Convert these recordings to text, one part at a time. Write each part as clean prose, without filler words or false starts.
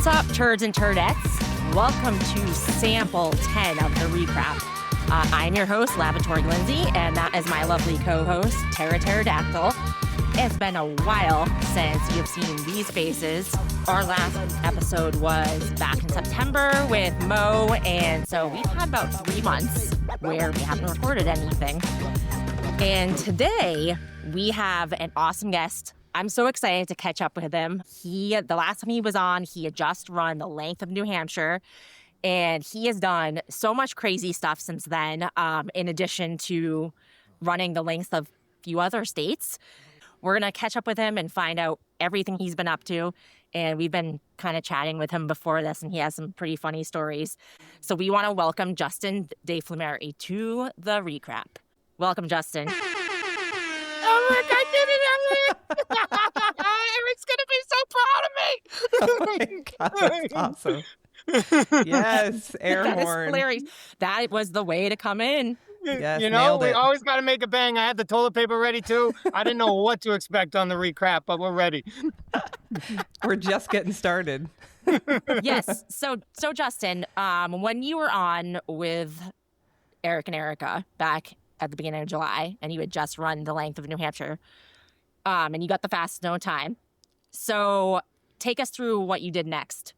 What's up, turds and turdettes? Welcome to Sample 10 of the Recap. I'm your host, Laboratory Lindsay, and that is my lovely co-host, Tara Pterodactyl. It's been a while since you've seen these faces. Our last episode was back in September with Mo, and so we've had about 3 months where we haven't recorded anything. And today, we have an awesome guest. I'm so excited to catch up with him. The last time he was on, he had just run the length of New Hampshire, and he has done so much crazy stuff since then, in addition to running the length of a few other states. We're going to catch up with him and find out everything he's been up to, and we've been kind of chatting with him before this, and he has some pretty funny stories. So we want to welcome Justin Deflumeri to the Recap. Welcome, Justin. Oh, look, I did it, Emily! Eric's going to be so proud of me! Oh my God, that's awesome. Yes, air That is horn. hilarious. That was the way to come in. Yes, You know, nailed we it. always got to make a bang. I had the toilet paper ready, too. I didn't know what to expect on the recap, but we're ready. We're just getting started. Yes. So Justin, when you were on with Eric and Erica back at the beginning of July, and you had just run the length of New Hampshire, and you got the fastest no time. So take us through what you did next.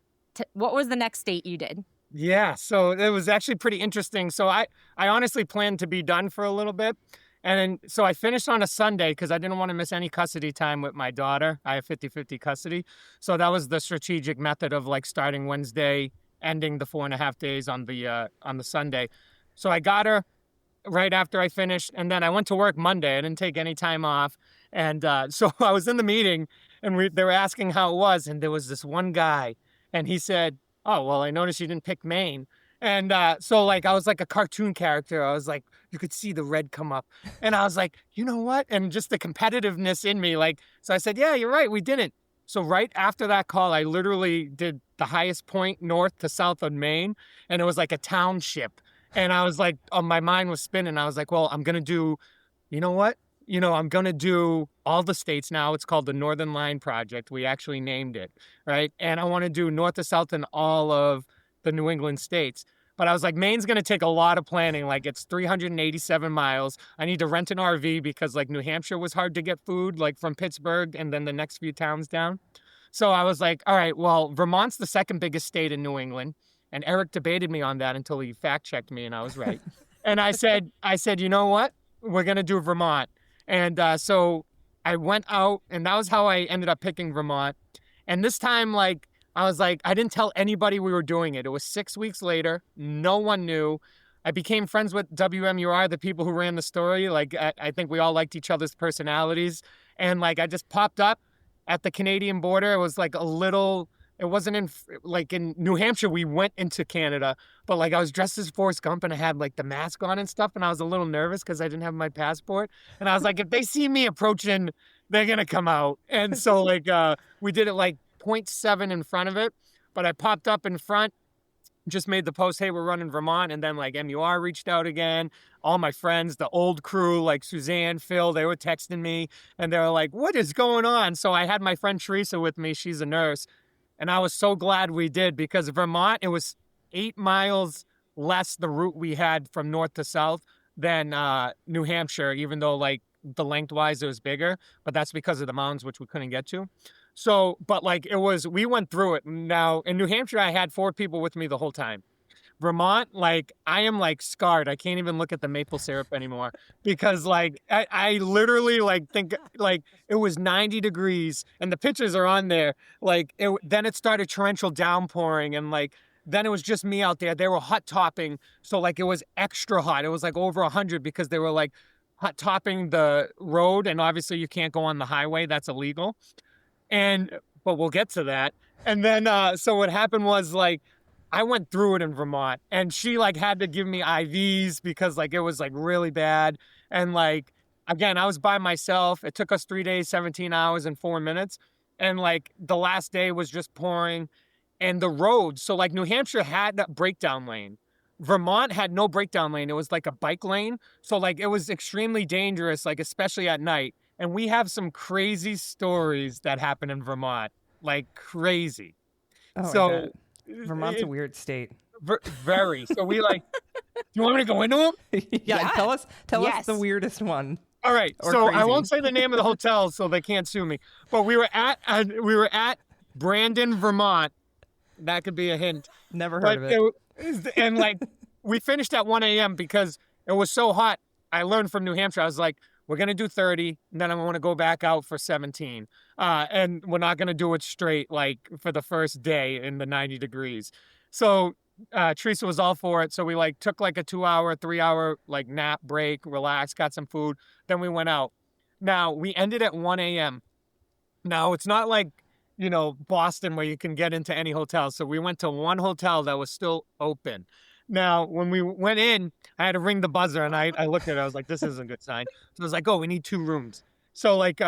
What was the next state you did? Yeah, so it was actually pretty interesting. So I honestly planned to be done for a little bit. And then, so I finished on a Sunday because I didn't want to miss any custody time with my daughter. I have 50-50 custody. So that was the strategic method of like starting Wednesday, ending the 4.5 days on the Sunday. So I got her right after I finished. And then I went to work Monday. I didn't take any time off. And so I was in the meeting and they were asking how it was. And there was this one guy and he said, "Oh, well, I noticed you didn't pick Maine." And so like I was like a cartoon character. I was like, you could see the red come up. And I was like, you know what? And just the competitiveness in me, like, so I said, yeah, you're right, we didn't. So right after that call, I literally did the highest point north to south of Maine. And it was like a township. And I was like, oh, my mind was spinning. I was like, well, I'm going to do, you know what? I'm going to do all the states now. It's called the Northern Line Project. We actually named it, right? And I want to do north to south in all of the New England states. But I was like, Maine's going to take a lot of planning. Like, it's 387 miles. I need to rent an RV because, like, New Hampshire was hard to get food, like, from Pittsburgh and then the next few towns down. So I was like, all right, well, Vermont's the second biggest state in New England. And Eric debated me on that until he fact-checked me, and I was right. And I said, you know what? We're going to do Vermont. And so I went out, and that was how I ended up picking Vermont. And this time, like, I was like, I didn't tell anybody we were doing it. It was 6 weeks later. No one knew. I became friends with WMUR, the people who ran the story. Like, I think we all liked each other's personalities. And, like, I just popped up at the Canadian border. It was like a little... It wasn't in New Hampshire, we went into Canada, but like I was dressed as Forrest Gump and I had like the mask on and stuff. And I was a little nervous because I didn't have my passport. And I was like, if they see me approaching, they're going to come out. And so like, we did it like 0.7 in front of it, but I popped up in front, just made the post, hey, we're running Vermont. And then like MUR reached out again. All my friends, the old crew, like Suzanne, Phil, they were texting me and they were like, what is going on? So I had my friend Teresa with me. She's a nurse. And I was so glad we did because Vermont, it was 8 miles less the route we had from north to south than New Hampshire, even though like the lengthwise it was bigger, but that's because of the mountains, which we couldn't get to. So, but like we went through it. Now in New Hampshire, I had 4 people with me the whole time. Vermont, like I am like scarred. I can't even look at the maple syrup anymore because like I literally like think like it was 90 degrees and the pictures are on there. Like then it started torrential downpouring and like then it was just me out there. They were hot topping. So like it was extra hot. It was like over 100 because they were like hot topping the road. And obviously you can't go on the highway. That's illegal. But we'll get to that. And then, so what happened was like, I went through it in Vermont and she like had to give me IVs because like it was like really bad. And like, again, I was by myself. It took us 3 days, 17 hours and 4 minutes. And like the last day was just pouring and the roads. So like New Hampshire had a breakdown lane. Vermont had no breakdown lane. It was like a bike lane. So like it was extremely dangerous, like especially at night. And we have some crazy stories that happen in Vermont, like crazy. Oh, I So bet. Vermont's a weird state. very. So we like, do you want me to go into them? Yeah, tell us the Yes. weirdest one. All right. Or So I crazy. won't say the name of the hotel so they can't sue me. But we were at Brandon, Vermont. That could be a hint. Never heard of it. And like we finished at 1 a.m. because it was so hot. I learned from New Hampshire. I was like, we're going to do 30, and then I want to go back out for 17. And we're not going to do it straight like for the first day in the 90 degrees. So Teresa was all for it. So we like took like a 2-hour, 3-hour like nap break, relaxed, got some food. Then we went out. Now we ended at 1 a.m. Now it's not like, Boston where you can get into any hotel. So we went to one hotel that was still open. Now, when we went in, I had to ring the buzzer, and I looked at it. I was like, this isn't a good sign. So I was like, oh, we need 2 rooms. So like,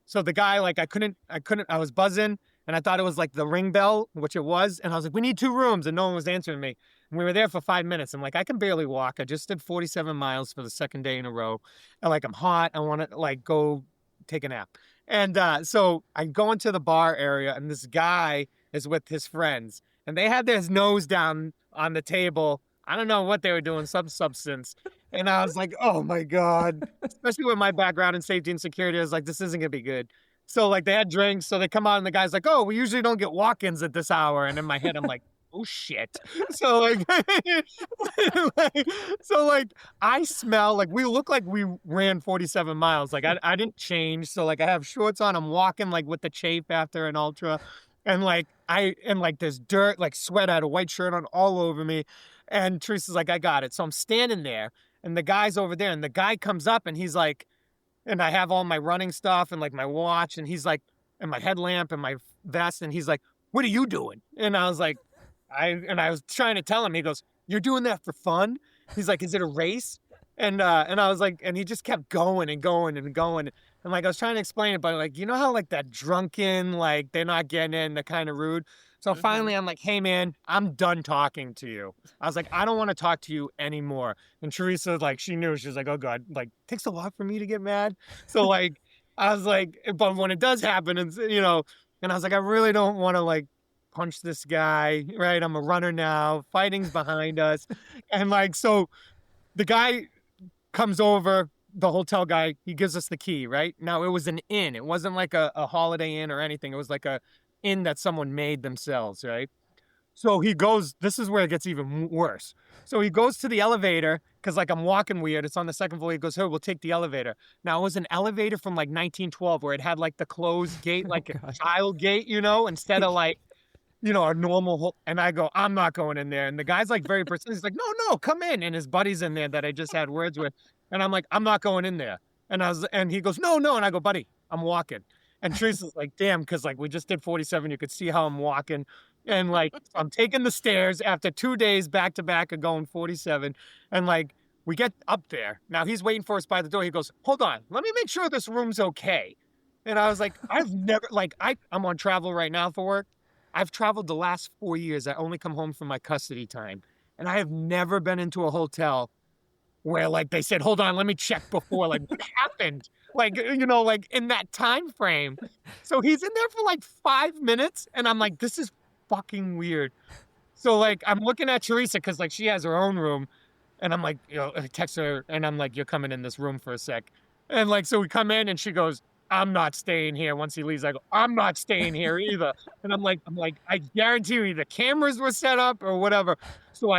so the guy, like, I was buzzing, and I thought it was like the ring bell, which it was. And I was like, we need 2 rooms, and no one was answering me. And we were there for 5 minutes. I'm like, I can barely walk. I just did 47 miles for the second day in a row. And like, I'm hot. I want to like go take a nap. And so I go into the bar area, and this guy is with his friends, and they had their nose down on the table. I don't know what they were doing, some substance. And I was like, oh my God. Especially with my background in safety and security, I was like, this isn't going to be good. So like they had drinks. So they come out and the guy's like, oh, we usually don't get walk-ins at this hour. And in my head, I'm like, oh shit. So like, I smell like we look like we ran 47 miles. Like I didn't change. So like I have shorts on. I'm walking like with the chafe after an ultra. And like there's dirt, like sweat. I had a white shirt on all over me. And Teresa's like, I got it. So I'm standing there and the guy's over there and the guy comes up and he's like, and I have all my running stuff and like my watch and he's like, and my headlamp and my vest. And he's like, what are you doing? And I was like, I was trying to tell him, he goes, you're doing that for fun? He's like, is it a race? And I was like, and he just kept going and going and going. And like, I was trying to explain it, but like, you know how like that drunken, like they're not getting in, they're kind of rude. So finally I'm like, hey man, I'm done talking to you. I was like, I don't want to talk to you anymore. And Teresa, like, she knew, she was like, oh God, like takes a lot for me to get mad. So like, I was like, but when it does happen, and and I was like, I really don't want to like punch this guy, right? I'm a runner now, fighting's behind us. And like, so the guy comes over, the hotel guy, he gives us the key, right? Now, it was an inn. It wasn't like a Holiday Inn or anything. It was like a inn that someone made themselves, right? So he goes, this is where it gets even worse. So he goes to the elevator, because like I'm walking weird. It's on the second floor. He goes, hey, we'll take the elevator. Now, it was an elevator from like 1912 where it had like the closed gate, like a child gate, instead of like, a normal, and I go, I'm not going in there. And the guy's like very persistent. He's like, no, come in. And his buddy's in there that I just had words with. And I'm like, I'm not going in there. And he goes, no. And I go, buddy, I'm walking. And Teresa's like, damn, because like we just did 47. You could see how I'm walking. And like, I'm taking the stairs after 2 days back to back of going 47. And like, we get up there. Now he's waiting for us by the door. He goes, hold on, let me make sure this room's okay. And I was like, I've never, like, I'm on travel right now for work. I've traveled the last 4 years. I only come home from my custody time. And I have never been into a hotel where like they said, hold on, let me check before. Like, what happened? Like, like in that time frame. So he's in there for like 5 minutes. And I'm like, this is fucking weird. So like, I'm looking at Teresa because like she has her own room. And I'm like, I text her and I'm like, you're coming in this room for a sec. And like, so we come in and she goes, I'm not staying here. Once he leaves, I go, I'm not staying here either. And I'm like, I guarantee you the cameras were set up or whatever. So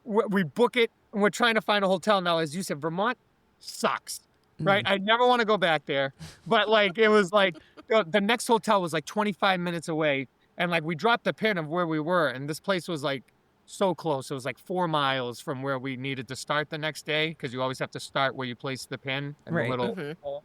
we book it and we're trying to find a hotel. Now, as you said, Vermont sucks, right? I never want to go back there. But like, it was like, the next hotel was like 25 minutes away. And like, we dropped the pin of where we were. And this place was like so close. It was like 4 miles from where we needed to start the next day. Because you always have to start where you place the pin in the little hole.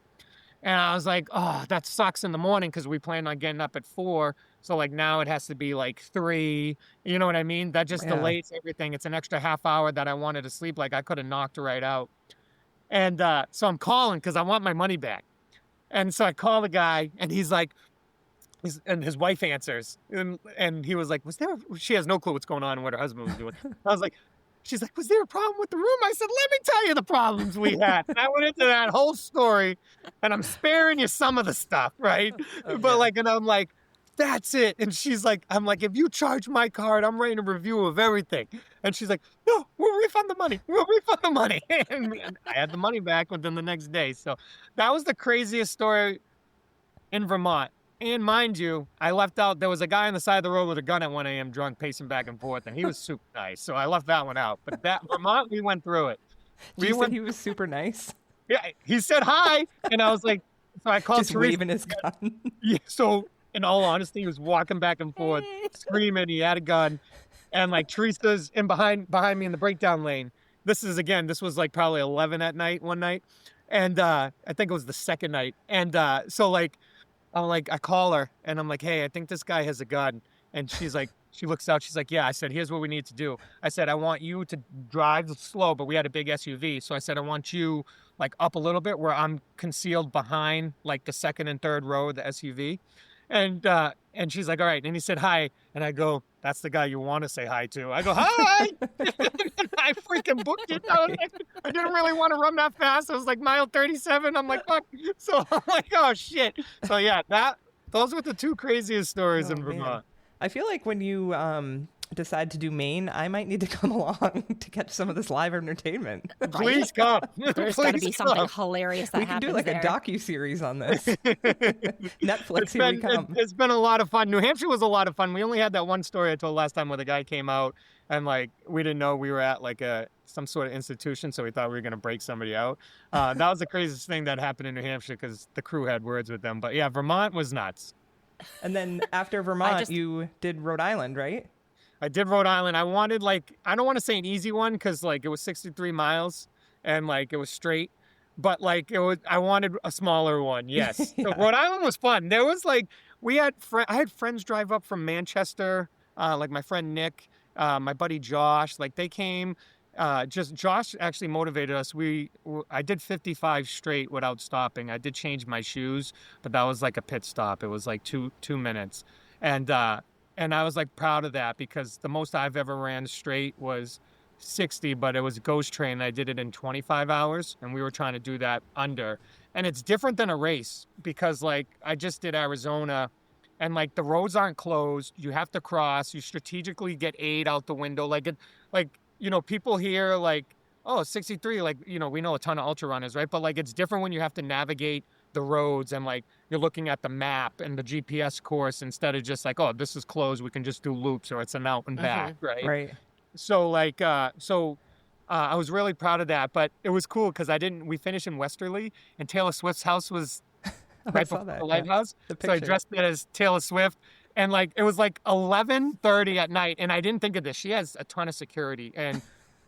And I was like, oh, that sucks in the morning because we planned on getting up at 4. So like now it has to be like 3. You know what I mean? That just delays everything. It's an extra half hour that I wanted to sleep. Like I could have knocked right out. And so I'm calling because I want my money back. And so I call the guy and he's like, and his wife answers. And he was like, she has no clue what's going on and what her husband was doing. I was like, she's like, was there a problem with the room? I said, let me tell you the problems we had. And I went into that whole story, and I'm sparing you some of the stuff, right? But like, and I'm like, that's it. And she's like, I'm like, if you charge my card, I'm writing a review of everything. And she's like, no, we'll refund the money. We'll refund the money. And I had the money back within the next day. So that was the craziest story in Vermont. And mind you, I left out, there was a guy on the side of the road with a gun at 1 a.m. drunk pacing back and forth, and he was super nice. So I left that one out. But that Vermont, we went through it. He was super nice? Yeah, he said hi. And I was like, so I called Just Teresa. waving his gun. Yeah, so in all honesty, he was walking back and forth, screaming. He had a gun. And like Teresa's in behind me in the breakdown lane. This was like probably 11 at night one night. And I think it was the second night. And so like, I call her and I'm like, hey, I think this guy has a gun. And she's like, she looks out. She's like, yeah. I said, here's what we need to do. I said, I want you to drive slow, but we had a big SUV. So I said, I want you like up a little bit where I'm concealed behind like the second and third row of the SUV. And she's like, all right. And he said, hi. And I go, that's the guy you want to say hi to. I go, hi. I freaking booked it. I didn't really want to run that fast. I was like mile 37. I'm like, fuck. So I'm like, oh shit. So yeah, those were the two craziest stories in Vermont. Man. I feel like when you decide to do Maine, I might need to come along to catch some of this live entertainment. Please come. There's got to be something hilarious that happens. We can do like there. a docu-series on this. Netflix, here we come. It's been a lot of fun. New Hampshire was a lot of fun. We only had that one story I told last time where the guy came out and like we didn't know we were at like some sort of institution, so we thought we were going to break somebody out. That was the craziest thing that happened in New Hampshire because the crew had words with them. But yeah, Vermont was nuts. And then after Vermont, you did Rhode Island, right? I did Rhode Island. I wanted I don't want to say an easy one because like it was 63 miles and like it was straight, but like I wanted a smaller one. Yes. Yeah. So Rhode Island was fun. There was like, I had friends drive up from Manchester, like my friend Nick, my buddy Josh, like they came, Josh actually motivated us. I did 55 straight without stopping. I did change my shoes, but that was like a pit stop. It was like two minutes. And I was like proud of that because the most I've ever ran straight was 60, but it was a ghost train. I did it in 25 hours and we were trying to do that under. And it's different than a race because like I just did Arizona and like the roads aren't closed. You have to cross. You strategically get aid out the window. People here like, oh, 63, like, we know a ton of ultra runners, right? But like it's different when you have to navigate the roads and like you're looking at the map and the GPS course instead of just like, oh, this is closed, we can just do loops or it's an out and back, right? So like I was really proud of that, but it was cool because we finished in Westerly and Taylor Swift's house was right before the lighthouse. So I dressed it as Taylor Swift and like it was like 11:30 at night and I didn't think of this. She has a ton of security and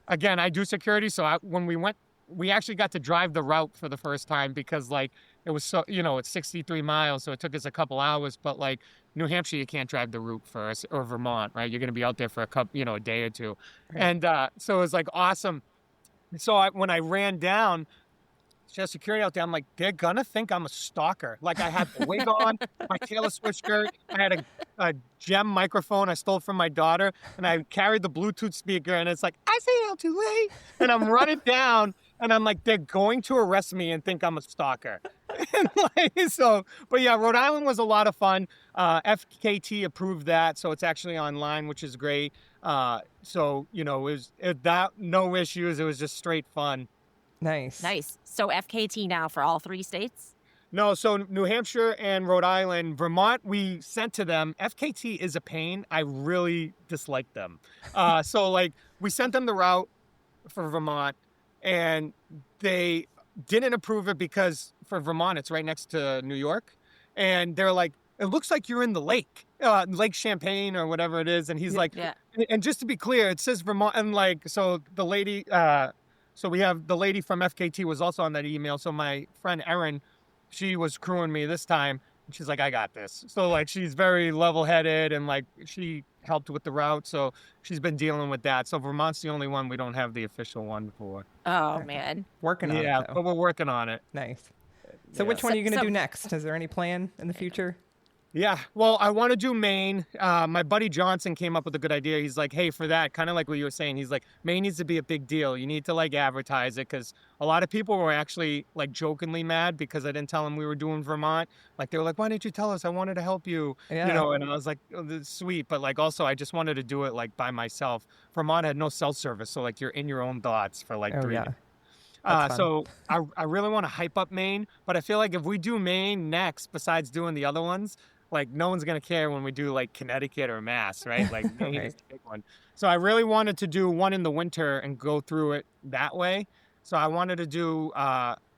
again, I do security, so when we went, we actually got to drive the route for the first time because like it was so, it's 63 miles, so it took us a couple hours. But like New Hampshire, you can't drive the route first, or Vermont, right? You're going to be out there for a day or two. Right. And so it was like awesome. So when I ran down, she has security out there. I'm like, they're going to think I'm a stalker. Like I had the wig on, my Taylor Swift shirt. I had a gem microphone I stole from my daughter. And I carried the Bluetooth speaker. And it's like, I say I'm too late. And I'm running down. And I'm like, they're going to arrest me and think I'm a stalker. But yeah, Rhode Island was a lot of fun. FKT approved that. So it's actually online, which is great. It was no issues. It was just straight fun. Nice. So FKT now for all 3 states? No, so New Hampshire and Rhode Island. Vermont, we sent to them. FKT is a pain. I really dislike them. So like we sent them the route for Vermont and they didn't approve it because for Vermont, it's right next to New York. And they're like, it looks like you're in the lake, Lake Champlain or whatever it is. And he's like, yeah. And just to be clear, it says Vermont. And like, so the lady, so we have the lady from FKT was also on that email. So my friend Erin, she was crewing me this time. And she's like, I got this. So like, she's very level-headed and like she helped with the route. So she's been dealing with that. So Vermont's the only one we don't have the official one for. Oh, man. Working on it, but we're working on it. Nice. So which one are you going to do next? Is there any plan in the future? Yeah, well, I want to do Maine. My buddy Johnson came up with a good idea. He's like, hey, for that, kind of like what you were saying, he's like, Maine needs to be a big deal. You need to like advertise it because a lot of people were actually like jokingly mad because I didn't tell them we were doing Vermont. Like they were like, why didn't you tell us? I wanted to help you, Yeah. and I was like, oh, that's sweet. But like also, I just wanted to do it like by myself. Vermont had no cell service. So like you're in your own thoughts for like Oh, 3 yeah. days. That's fun. So I really want to hype up Maine, but I feel like if we do Maine next, besides doing the other ones, like no one's gonna care when we do like Connecticut or Mass, right? Like Maine Right. is the big one. So I really wanted to do one in the winter and go through it that way. So I wanted to do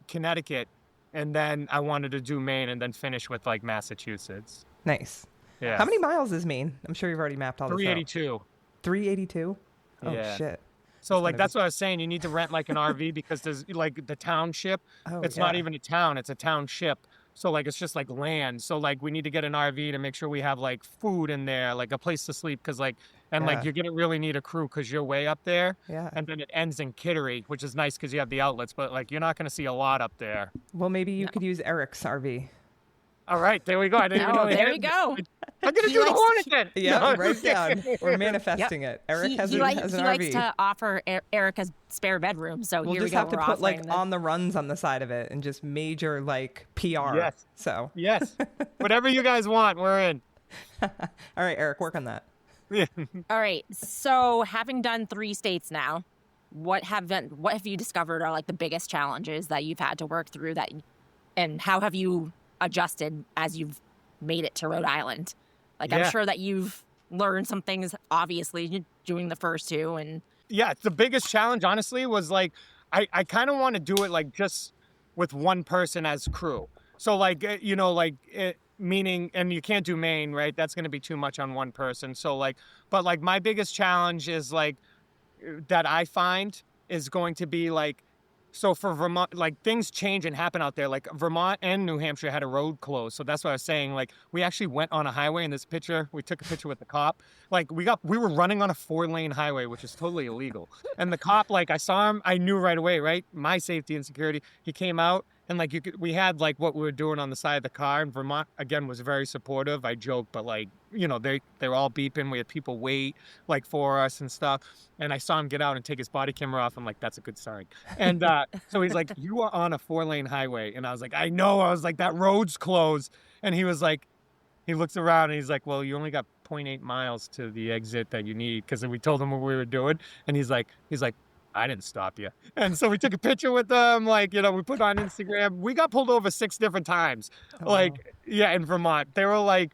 Connecticut, and then I wanted to do Maine, and then finish with like Massachusetts. Nice. Yeah. How many miles is Maine? I'm sure you've already mapped all this out. 382. 382? Oh, Yeah. shit. So That's like gonna that's what I was saying. You need to rent like an RV because there's like the township. Oh, It's not yeah. even a town; it's a township. So like it's just like land. So like we need to get an RV to make sure we have like food in there, like a place to sleep, because like like Yeah. you're gonna really need a crew because you're way up there. Yeah. And then it ends in Kittery, which is nice because you have the outlets, but like you're not gonna see a lot up there. Well, maybe you could use Eric's RV. All right, there we go. I didn't even Oh, know he there had you it. go. I'm gonna He do the likes- horn again. Yeah, No. right down. We're manifesting it. Eric has, he has likes an RV. to offer Erica's spare bedroom. So We'll here just we go. have to We're put like offering the- on the runs on the side of it and just major like PR. Yes. So, Yes, whatever you guys want, we're in. all right, Eric, work on that. Yeah. All right. So having done 3 states now, what have you discovered are like the biggest challenges that you've had to work through and how have you adjusted as you've made it to Rhode Island? Like I'm Yeah. sure that you've learned some things obviously doing the first 2 and Yeah, the biggest challenge, honestly, was like I kind of want to do it like just with one person as crew. So like meaning, and you can't do Maine, right? That's going to be too much on one person. So like, but like my biggest challenge is like that I find is going to be like, so for Vermont, like things change and happen out there. Like Vermont and New Hampshire had a road closed. So that's what I was saying. Like we actually went on a highway in this picture. We took a picture with the cop. Like we were running on a 4-lane highway, which is totally illegal. And the cop, like I saw him, I knew right away, right? My safety and security. He came out and like we had like what we were doing on the side of the car. And Vermont again was very supportive. I joke, but like, they were all beeping. We had people wait like for us and stuff. And I saw him get out and take his body camera off. I'm like, that's a good sign. And so he's like, you are on a 4-lane highway. And I was like, I know. I was like, that road's closed. And he was like, he looks around and he's like, well, you only got 0.8 miles to the exit that you need. Because we told him what we were doing. And he's like, I didn't stop you. And so we took a picture with them. Like, we put on Instagram. We got pulled over 6 different times. Oh, wow. In Vermont. They were like,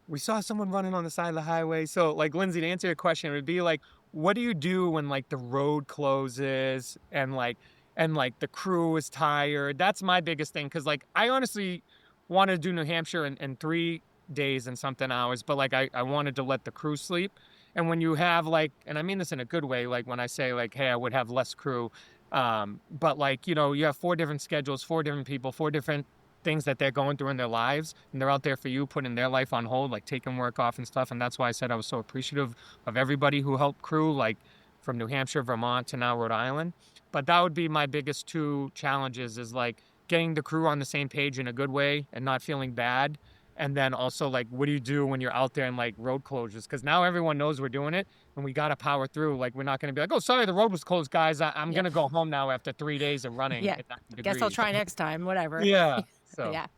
we saw someone running on the side of the highway. So like, Lindsay, to answer your question, it would be like, what do you do when like the road closes and the crew is tired? That's my biggest thing. Cause like, I honestly wanted to do New Hampshire in 3 days and something hours, but like, I wanted to let the crew sleep. And when you have like, and I mean this in a good way, like when I say like, hey, I would have less crew. But like, you have 4 different schedules, 4 different people, 4 different things that they're going through in their lives, and they're out there for you, putting their life on hold, like taking work off and stuff. And that's why I said I was so appreciative of everybody who helped crew, like from New Hampshire, Vermont to now Rhode Island. But that would be my biggest 2 challenges is like getting the crew on the same page in a good way and not feeling bad. And then also like, what do you do when you're out there in like road closures? Because now everyone knows we're doing it and we got to power through. Like, we're not going to be like, oh, sorry, the road was closed, guys. I'm going to go home now after 3 days of running. Yeah. at 90 guess I'll degrees." try next time, whatever. Yeah. So. Yeah.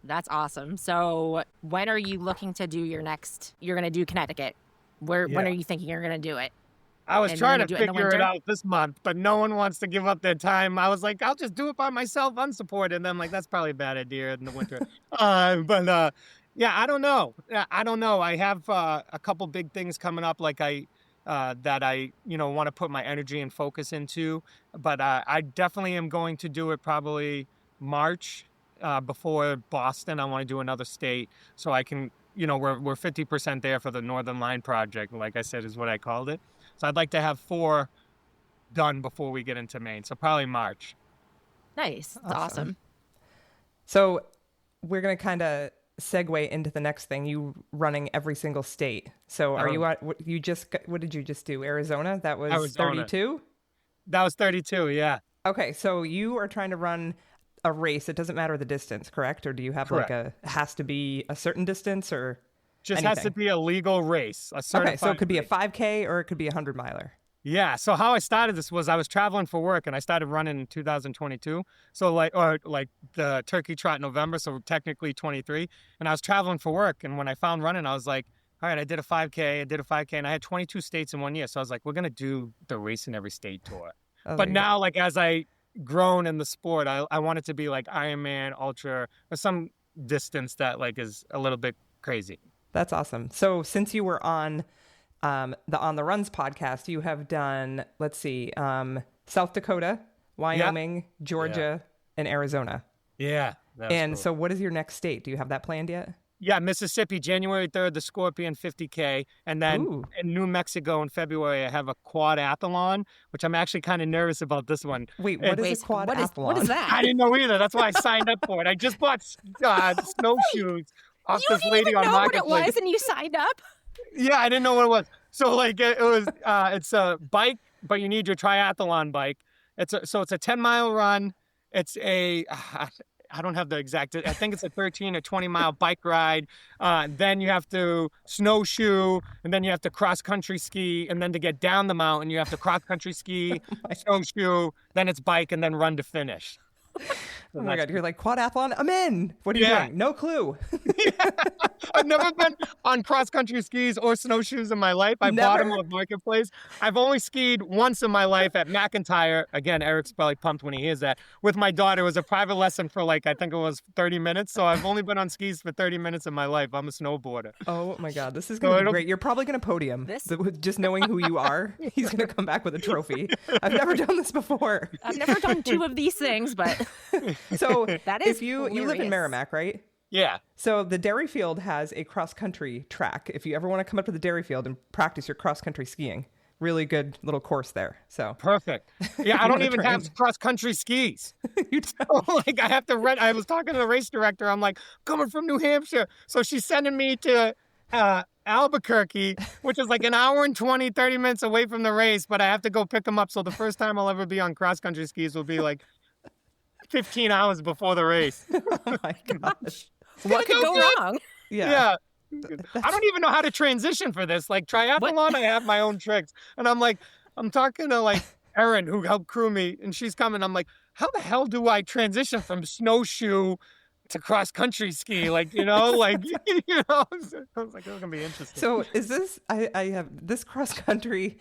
That's awesome. So when are you looking to do you're going to do Connecticut? When Yeah. are you thinking you're going to do it? I was And trying you're to gonna do it in the figure it winter? out this month, but no one wants to give up their time. I was like, I'll just do it by myself, unsupported. And I'm like, that's probably a bad idea in the winter. Yeah, I don't know. I don't know. I have a couple big things coming up, like that I want to put my energy and focus into. But I definitely am going to do it probably March before Boston. I want to do another state so I can. We're 50% there for the Northern Line project. Like I said, is what I called it. So I'd like to have 4 done before we get into Maine. So probably March. Nice. That's awesome. So we're going to kind of segue into the next thing, you running every single state. So are you at, what did you just do? Arizona? That was Arizona. 32? That was 32, yeah. Okay, so you are trying to run a race, it doesn't matter the distance, correct? Or do you have Correct. like has to be a certain distance or Just anything? has to be a legal race, a certified Okay, so it could be a race. 5K or it could be a 100-miler. Yeah. So how I started this was I was traveling for work and I started running in 2022. So like the Turkey Trot in November. So technically 23. And I was traveling for work. And when I found running, I was like, all right, I did a 5K and I had 22 states in 1 year. So I was like, we're going to do the race in every state tour. Oh, there But you now, like, as I grown in the sport, I want it to be like Ironman, Ultra, or some distance that like is a little bit crazy. That's awesome. So since you were on the On the Runs podcast, you have done, let's see, South Dakota, Wyoming, Georgia, and Arizona. Yeah. And so what is your next state? Do you have that planned yet? Yeah, Mississippi, January 3rd, the Scorpion 50K. And then in New Mexico in February, I have a Quadathlon, which I'm actually kind of nervous about this one. Wait, what is a quadathlon? What is that? I didn't know either. That's why I signed up for it. I just bought snowshoes off this lady on know what it Marketplace. was and you signed up? Yeah, I didn't know what it was. So like it's a bike, but you need your triathlon bike. It's a 10-mile run. It's I don't have the exact, I think it's a 13 or 20-mile bike ride. Then you have to snowshoe, and then you have to cross-country ski, and then to get down the mountain, you have to cross-country ski, snowshoe, then it's bike, and then run to finish. Oh my God, you're like, quadathlon? I'm in. What are you doing? No clue. I've never been on cross-country skis or snowshoes in my life. I bought them at Marketplace. I've only skied once in my life at McIntyre. Again, Eric's probably pumped when he hears that. With my daughter, it was a private lesson for like, I think it was 30 minutes. So I've only been on skis for 30 minutes in my life. I'm a snowboarder. Oh my God, this is going to be great. You're probably going to podium. Just knowing who you are, he's going to come back with a trophy. I've never done this before. I've never done two of these things, but So that is if you live in Merrimack, right? Yeah. So the dairy field has a cross-country track. If you ever want to come up to the dairy field and practice your cross-country skiing, really good little course there. So perfect. Yeah, I don't even have cross-country skis. You don't? Like I have to rent. I was talking to the race director. I'm like, coming from New Hampshire. So she's sending me to Albuquerque, which is like an hour and 20, 30 minutes away from the race, but I have to go pick them up. So the first time I'll ever be on cross-country skis will be like 15 hours before the race. Oh my gosh. what could go wrong? Yeah. I don't even know how to transition for this. Like triathlon, I have my own tricks. And I'm like, I'm talking to like Erin, who helped crew me, and she's coming. I'm like, how the hell do I transition from snowshoe to cross-country ski? Like, I was like, it's going to be interesting. So is this, I have this cross-country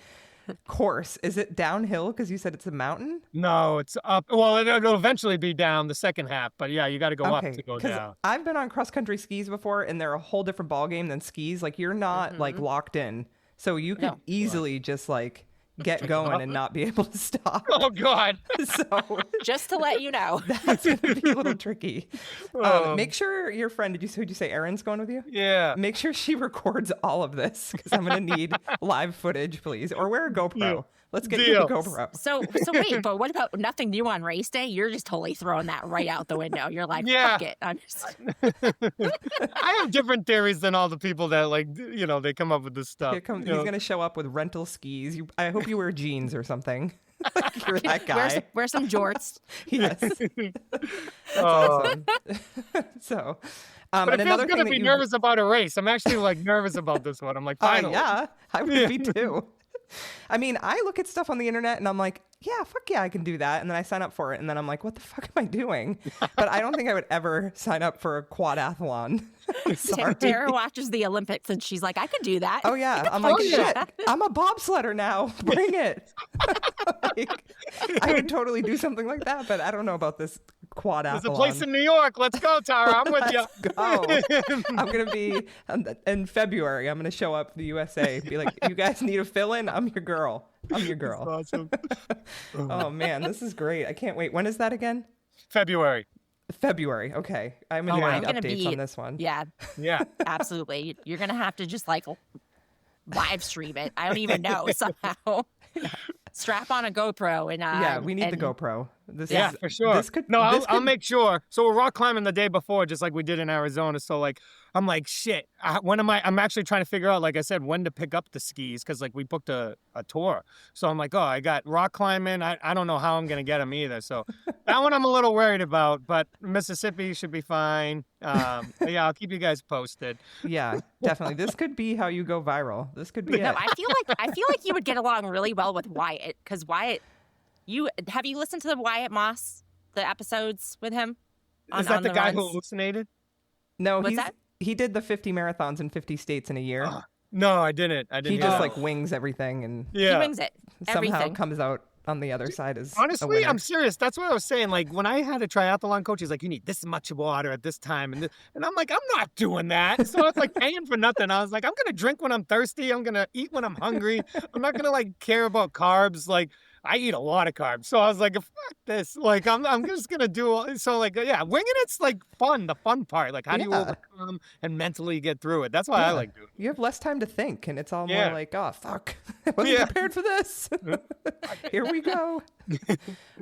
course, is it downhill because you said it's a mountain? No, it's up. Well, it'll eventually be down the second half, but yeah, you got to go up to go down. I've been on cross-country skis before, and they're a whole different ball game than skis. Like you're not like locked in, so you could easily just like get going and not be able to stop. Oh God! So just to let you know, that's going to be a little tricky. Make sure your friend, who'd you say Erin's going with you? Yeah. Make sure she records all of this because I'm going to need live footage, please, or wear a GoPro. Yeah. Let's get you a GoPro. So wait, but what about nothing new on race day? You're just totally throwing that right out the window. You're like, fuck it. I'm just... I have different theories than all the people that they come up with this stuff. He's going to show up with rental skis. I hope you wear jeans or something. Like you're that guy. Wear some jorts. Yes. That's awesome. So, but and it feels good to be nervous about a race. I'm actually like nervous about this one. I'm like, finally. Yeah, I would be too. I mean, I look at stuff on the internet and I'm like, yeah, fuck yeah, I can do that. And then I sign up for it. And then I'm like, what the fuck am I doing? But I don't think I would ever sign up for a quadathlon. Tara watches the Olympics and she's like, I could do that. Oh, yeah. I'm like, shit, I'm a bobsledder now. Bring it. Like, I would totally do something like that. But I don't know about this quadathlon. There's a place in New York. Let's go, Tara. I'm with you. Go. I'm going to be in February. I'm going to show up to the USA. Be like, you guys need a fill-in? I'm your girl. I'm your girl. That's awesome. Oh, man, this is great. I can't wait. When is that again? February. Okay. I'm going to need updates on this one. Yeah. Yeah. Absolutely. You're going to have to just like live stream it. I don't even know somehow. Strap on a GoPro and yeah, we need the GoPro. For sure. I'll make sure. So we're rock climbing the day before, just like we did in Arizona. So like, I'm like, shit. I'm actually trying to figure out, like I said, when to pick up the skis because like we booked a tour. So I'm like, I got rock climbing. I don't know how I'm gonna get them either. So That one I'm a little worried about, but Mississippi should be fine. Yeah, I'll keep you guys posted. Yeah, definitely. This could be how you go viral. This could be No, it. I feel like you would get along really well with Wyatt, because Wyatt, have you listened to the Wyatt Moss, the episodes with him? Is that the guy runs? who hallucinated? No, What's that? he did the 50 marathons in 50 states in a year. No, I didn't. He hear just that. like wings everything and Yeah. He wings it. somehow Everything. comes out on the other side as a Honestly, winner. I'm serious. That's what I was saying. Like when I had a triathlon coach, he's like, "You need this much water at this time," and I'm like, "I'm not doing that." So it's like paying for nothing. I was like, "I'm gonna drink when I'm thirsty. I'm gonna eat when I'm hungry. I'm not gonna like care about carbs. Like I eat a lot of carbs." So I was like, "Fuck this!" Like I'm just gonna do so. Like yeah, winging it's like fun. The fun part. Like how do you Yeah. overcome and mentally get through it? That's why I like doing it. You have less time to think, and it's all Yeah. more like, oh, fuck. I wasn't Yeah. prepared for this. Here we go.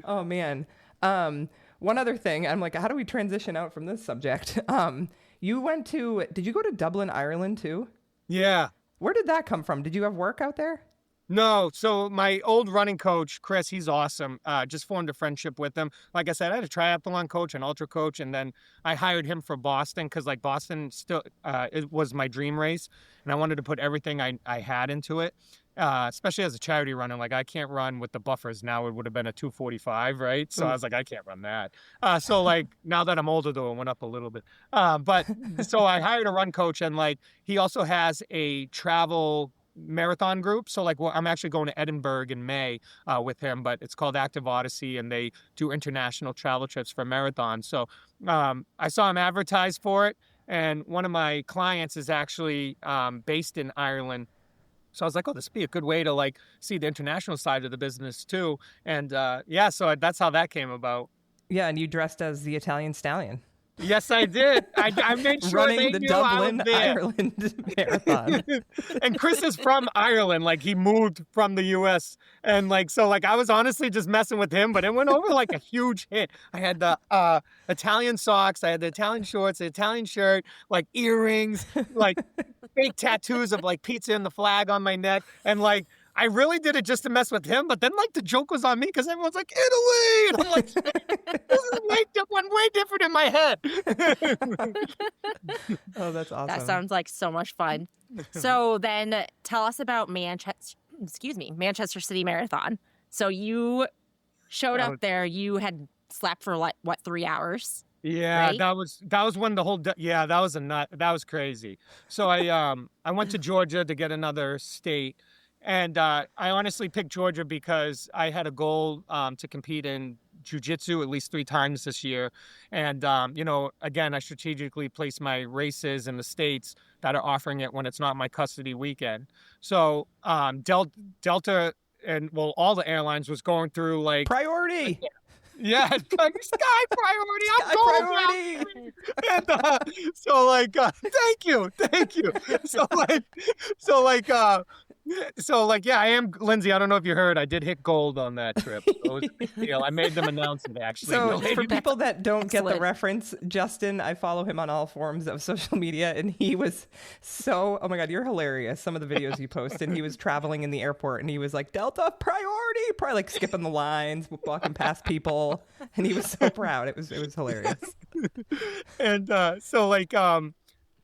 Oh, man. One other thing, I'm like, how do we transition out from this subject? Did you go to Dublin, Ireland, too? Yeah. Where did that come from? Did you have work out there? No, so my old running coach, Chris, he's awesome. Just formed a friendship with him. Like I said, I had a triathlon coach, an ultra coach, and then I hired him for Boston because like Boston still it was my dream race, and I wanted to put everything I had into it. Especially as a charity runner, like I can't run with the buffers now. It would have been a 2:45, right? So I was like, I can't run that. So like now that I'm older, though, it went up a little bit. But so I hired a run coach, and like he also has a travel marathon group. So like I'm actually going to Edinburgh in May with him, but it's called Active Odyssey, and they do international travel trips for marathons. So I saw him advertise for it, and one of my clients is actually based in Ireland. So I was like, oh, this would be a good way to like see the international side of the business too. And yeah, so that's how that came about. Yeah, and you dressed as the Italian stallion. Yes, I did. I made sure Running they the knew I was Dublin, there. Ireland marathon. And Chris is from Ireland. Like he moved from the U.S. And like, so like I was honestly just messing with him, but it went over like a huge hit. I had the Italian socks. I had the Italian shorts, the Italian shirt, like earrings, like fake tattoos of like pizza and the flag on my neck. And like, I really did it just to mess with him, but then like the joke was on me because everyone's like, Italy! And I'm like, this is way different in my head. Oh, that's awesome. That sounds like so much fun. So then tell us about Manchester City Marathon. So you showed up there. You had slept for like, what, 3 hours? Yeah, right? that was when the whole that was that was crazy. So I went to Georgia to get another state. And I honestly picked Georgia because I had a goal to compete in jiu-jitsu at least 3 times this year. And, you know, again, I strategically place my races in the states that are offering it when it's not my custody weekend. So Delta and, well, all the airlines was going through like... Priority! Yeah, sky priority. I'm Sky going priority. And so like, thank you. So like, yeah, I am Lindsay. I don't know if you heard, I did hit gold on that trip. So it was a big deal. I made them announce it actually. So for people that don't get the Excellent. reference, Justin, I follow him on all forms of social media, and he was so, oh my God, you're hilarious. Some of the videos you post, and he was traveling in the airport, and he was like, Delta priority, probably like skipping the lines, walking past people, and he was so proud. It was hilarious. And so like,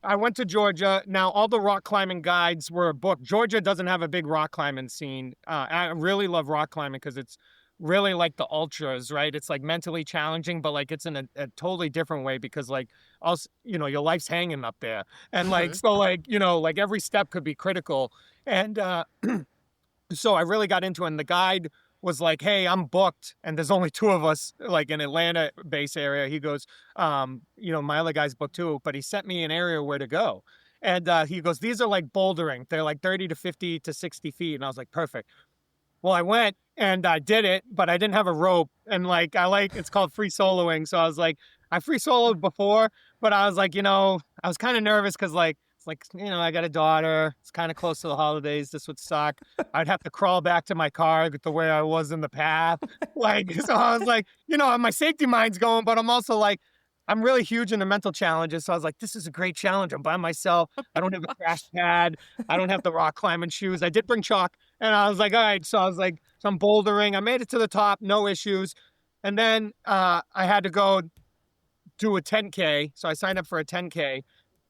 I went to Georgia. Now, all the rock climbing guides were booked. Georgia doesn't have a big rock climbing scene. I really love rock climbing because it's really like the ultras, right? It's like mentally challenging, but like it's in a totally different way because like also, you know, your life's hanging up there. And like, so like, you know, like every step could be critical. And so I really got into it. And the guide was like, hey, I'm booked and there's only 2 of us like in Atlanta base area. He goes, you know, my other guy's booked too, but he sent me an area where to go. And he goes, these are like bouldering. They're like 30 to 50 to 60 feet. And I was like, perfect. Well, I went and I did it, but I didn't have a rope. And like, it's called free soloing. So I was like, I free soloed before, but I was like, you know, I was kind of nervous because like, it's like, you know, I got a daughter. It's kind of close to the holidays. This would suck. I'd have to crawl back to my car the way I was in the path. Like, so I was like, you know, my safety mind's going, but I'm also like, I'm really huge into mental challenges. So I was like, this is a great challenge. I'm by myself. I don't have a crash pad. I don't have the rock climbing shoes. I did bring chalk. And I was like, all right. So I was like, so I'm bouldering. I made it to the top. No issues. And then I had to go do a 10K. So I signed up for a 10K.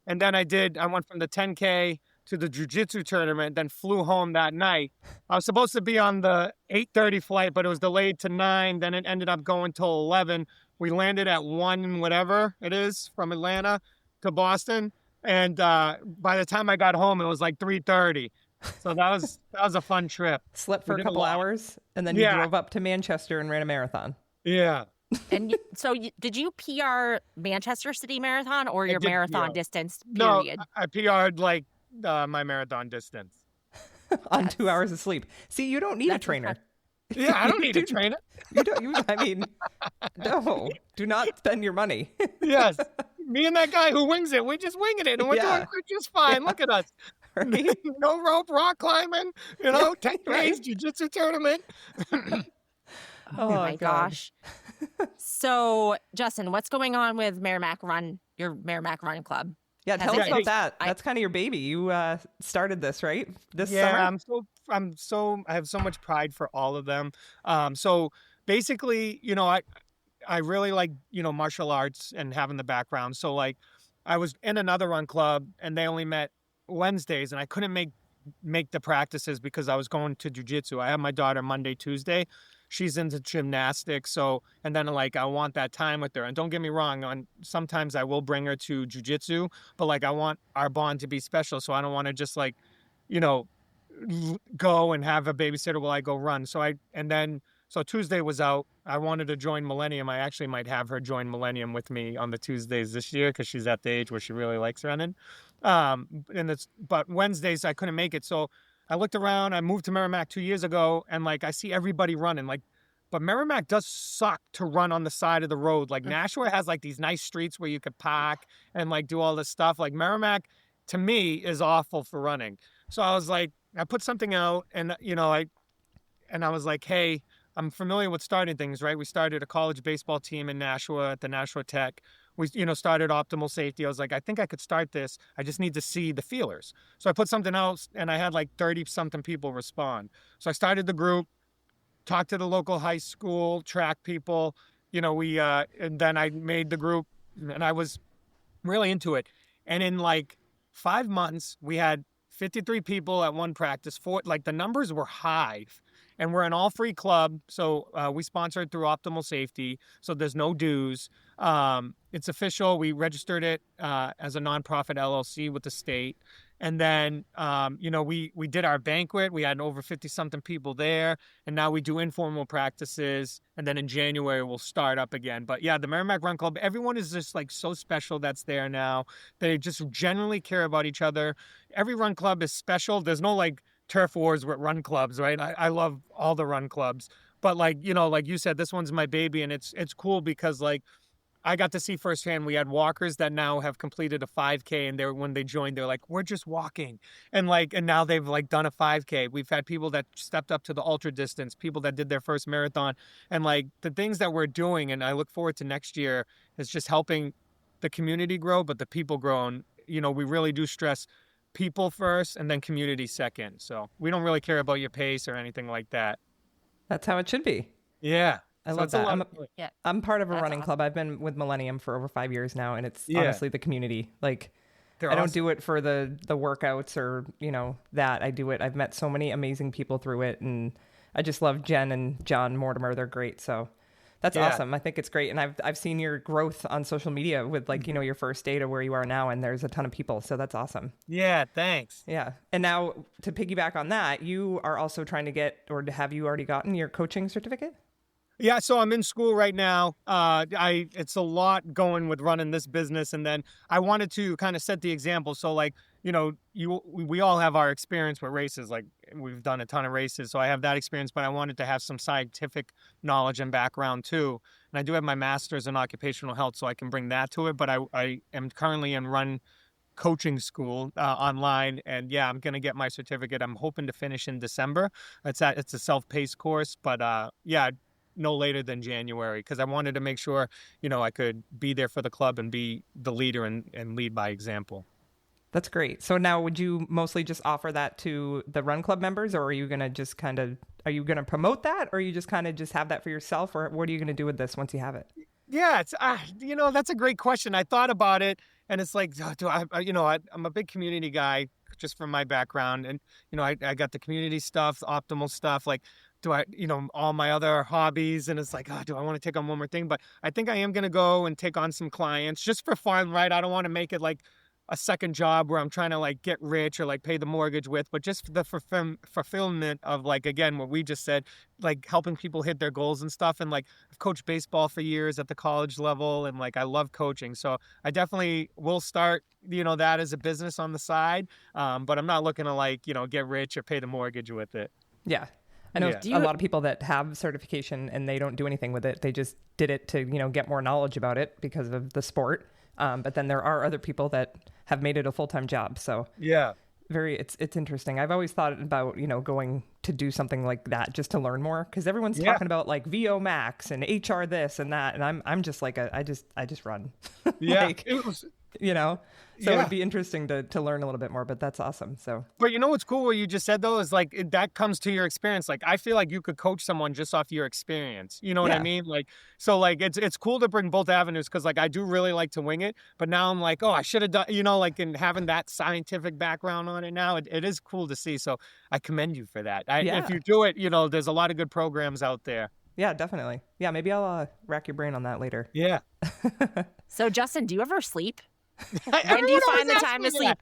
And then I went from the 10K to the jiu-jitsu tournament, then flew home that night. I was supposed to be on the 8:30 flight, but it was delayed to 9. Then it ended up going till 11. We landed at 1 whatever it is from Atlanta to Boston. And by the time I got home, it was like 3:30. So that was a fun trip. Slept for We a did couple hours, and then you drove up to Manchester and ran a marathon. Yeah. And did you PR Manchester City Marathon or your marathon PR. distance No, period? I PR'd like my marathon distance. On 2 hours of sleep. See, you don't need a trainer. Yeah, I don't need a trainer. You don't. I mean, no. Do not spend your money. Yes. Me and that guy who wings it, we're just winging it, and we're doing just fine. Look at us. Right? No rope, rock climbing, 10 days, jiu-jitsu tournament. Oh my gosh. So, Justin, what's going on with your Merrimack Run Club? Yeah, tell Has us it- about that. That's kind of your baby. You started this, right? This summer? I have so much pride for all of them. So basically, I really like, martial arts and having the background. So like I was in another run club and they only met Wednesdays and I couldn't make the practices because I was going to jiu-jitsu. I have my daughter Monday, Tuesday. She's into gymnastics. And then like, I want that time with her. And don't get me wrong, sometimes I will bring her to jiu-jitsu, but like, I want our bond to be special. So I don't want to just like, go and have a babysitter while I go run. So Tuesday was out. I wanted to join Millennium. I actually might have her join Millennium with me on the Tuesdays this year because she's at the age where she really likes running. But Wednesdays I couldn't make it. So I looked around. I moved to Merrimack 2 years ago, and like I see everybody running. But Merrimack does suck to run on the side of the road. Like Nashua has like these nice streets where you could park and like do all this stuff. Like Merrimack, to me, is awful for running. So I was like, I put something out, and I was like, hey, I'm familiar with starting things, right? We started a college baseball team in Nashua at the Nashua Tech. We, started Optimal Safety. I was like, I think I could start this. I just need to see the feelers. So I put something else, and I had like 30-something people respond. So I started the group, talked to the local high school track people. And then I made the group, and I was really into it. And in like 5 months, we had 53 people at one practice. The numbers were high. And we're an all-free club, so we sponsored through Optimal Safety, so there's no dues. It's official. We registered it as a nonprofit LLC with the state. And then, we did our banquet. We had over 50-something people there. And now we do informal practices. And then in January, we'll start up again. But yeah, the Merrimack Run Club, everyone is just like so special that's there now. They just genuinely care about each other. Every run club is special. There's no like turf wars with run clubs, right? I love all the run clubs. But like you said, this one's my baby. And it's cool because like, I got to see firsthand, we had walkers that now have completed a 5K, and when they joined, they're like, we're just walking. And now they've like done a 5K. We've had people that stepped up to the ultra distance, people that did their first marathon. And like the things that we're doing, and I look forward to next year, is just helping the community grow, but the people grow. And, we really do stress people first and then community second. So we don't really care about your pace or anything like that. That's how it should be. Yeah. I love that. I'm part of a running awesome. club. I've been with Millennium for over 5 years now, and it's honestly the community. Like, I don't do it for the workouts or, that. I do it. I've met so many amazing people through it, and I just love Jen and John Mortimer. They're great. So that's awesome. I think it's great. And I've seen your growth on social media with like, your first day to where you are now, and there's a ton of people. So that's awesome. Yeah, thanks. Yeah. And now to piggyback on that, you are also trying to get, or have you already gotten your coaching certificate? Yeah, so I'm in school right now. It's a lot going with running this business, and then I wanted to kind of set the example. So like, we all have our experience with races. Like we've done a ton of races, so I have that experience. But I wanted to have some scientific knowledge and background too. And I do have my master's in occupational health, so I can bring that to it. But I am currently in run coaching school online, and yeah, I'm gonna get my certificate. I'm hoping to finish in December. It's a self-paced course, but yeah. No later than January, because I wanted to make sure, I could be there for the club and be the leader and lead by example. That's great. So now would you mostly just offer that to the run club members, or are you going to just are you going to promote that, or are you just kind of just have that for yourself, or what are you going to do with this once you have it? Yeah, it's that's a great question. I thought about it, and it's like, I'm a big community guy just from my background, and I got the community stuff, the optimal stuff, like do I, all my other hobbies, and it's like, do I want to take on one more thing? But I think I am gonna go and take on some clients just for fun, right? I don't want to make it like a second job where I'm trying to like get rich or like pay the mortgage with, but just for the fulfillment of, like, again, what we just said, like helping people hit their goals and stuff. And like I've coached baseball for years at the college level, and like I love coaching. So I definitely will start, that as a business on the side. But I'm not looking to like, get rich or pay the mortgage with it. Yeah. I know a lot of people that have certification and they don't do anything with it. They just did it to, get more knowledge about it because of the sport. But then there are other people that have made it a full-time job. So yeah, it's interesting. I've always thought about, going to do something like that just to learn more, because everyone's talking about like VO max and HR this and that. And I'm just like, I just run. Yeah. Like, so it'd be interesting to learn a little bit more, but that's awesome. So, but what's cool what you just said though is like that comes to your experience. Like I feel like you could coach someone just off your experience. You know what I mean? Like, so like it's cool to bring both avenues, because like I do really like to wing it, but now I'm like, I should have done, like, in having that scientific background on it now, it is cool to see. So I commend you for that. If you do it, there's a lot of good programs out there. Yeah, definitely. Yeah, maybe I'll rack your brain on that later. Yeah. So Justin, do you ever sleep? When do you find the time to sleep?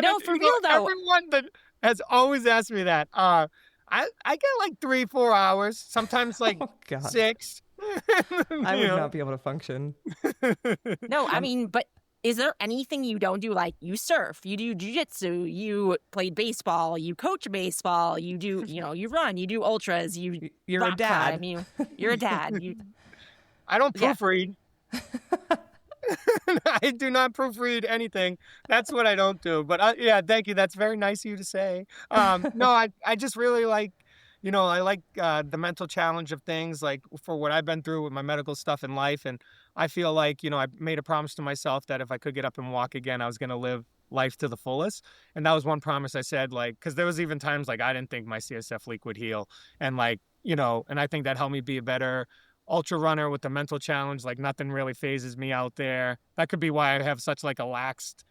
No, for real though. Everyone that has always asked me that. I get like 3-4 hours, sometimes like 6. I would not be able to function. No, I mean, but is there anything you don't do? Like you surf, you do jiu-jitsu, you played baseball, you coach baseball, you do, you run, you do ultras, you're a dad. Climb, you're a dad. I don't proofread. I do not proofread anything. That's what I don't do. But thank you. That's very nice of you to say. No, I just really like, I like the mental challenge of things, like for what I've been through with my medical stuff in life. And I feel like, I made a promise to myself that if I could get up and walk again, I was going to live life to the fullest. And that was one promise I said, like, because there was even times like I didn't think my CSF leak would heal. And like, and I think that helped me be a better ultra runner with the mental challenge. Like nothing really phases me out there. That could be why I have such like a laxed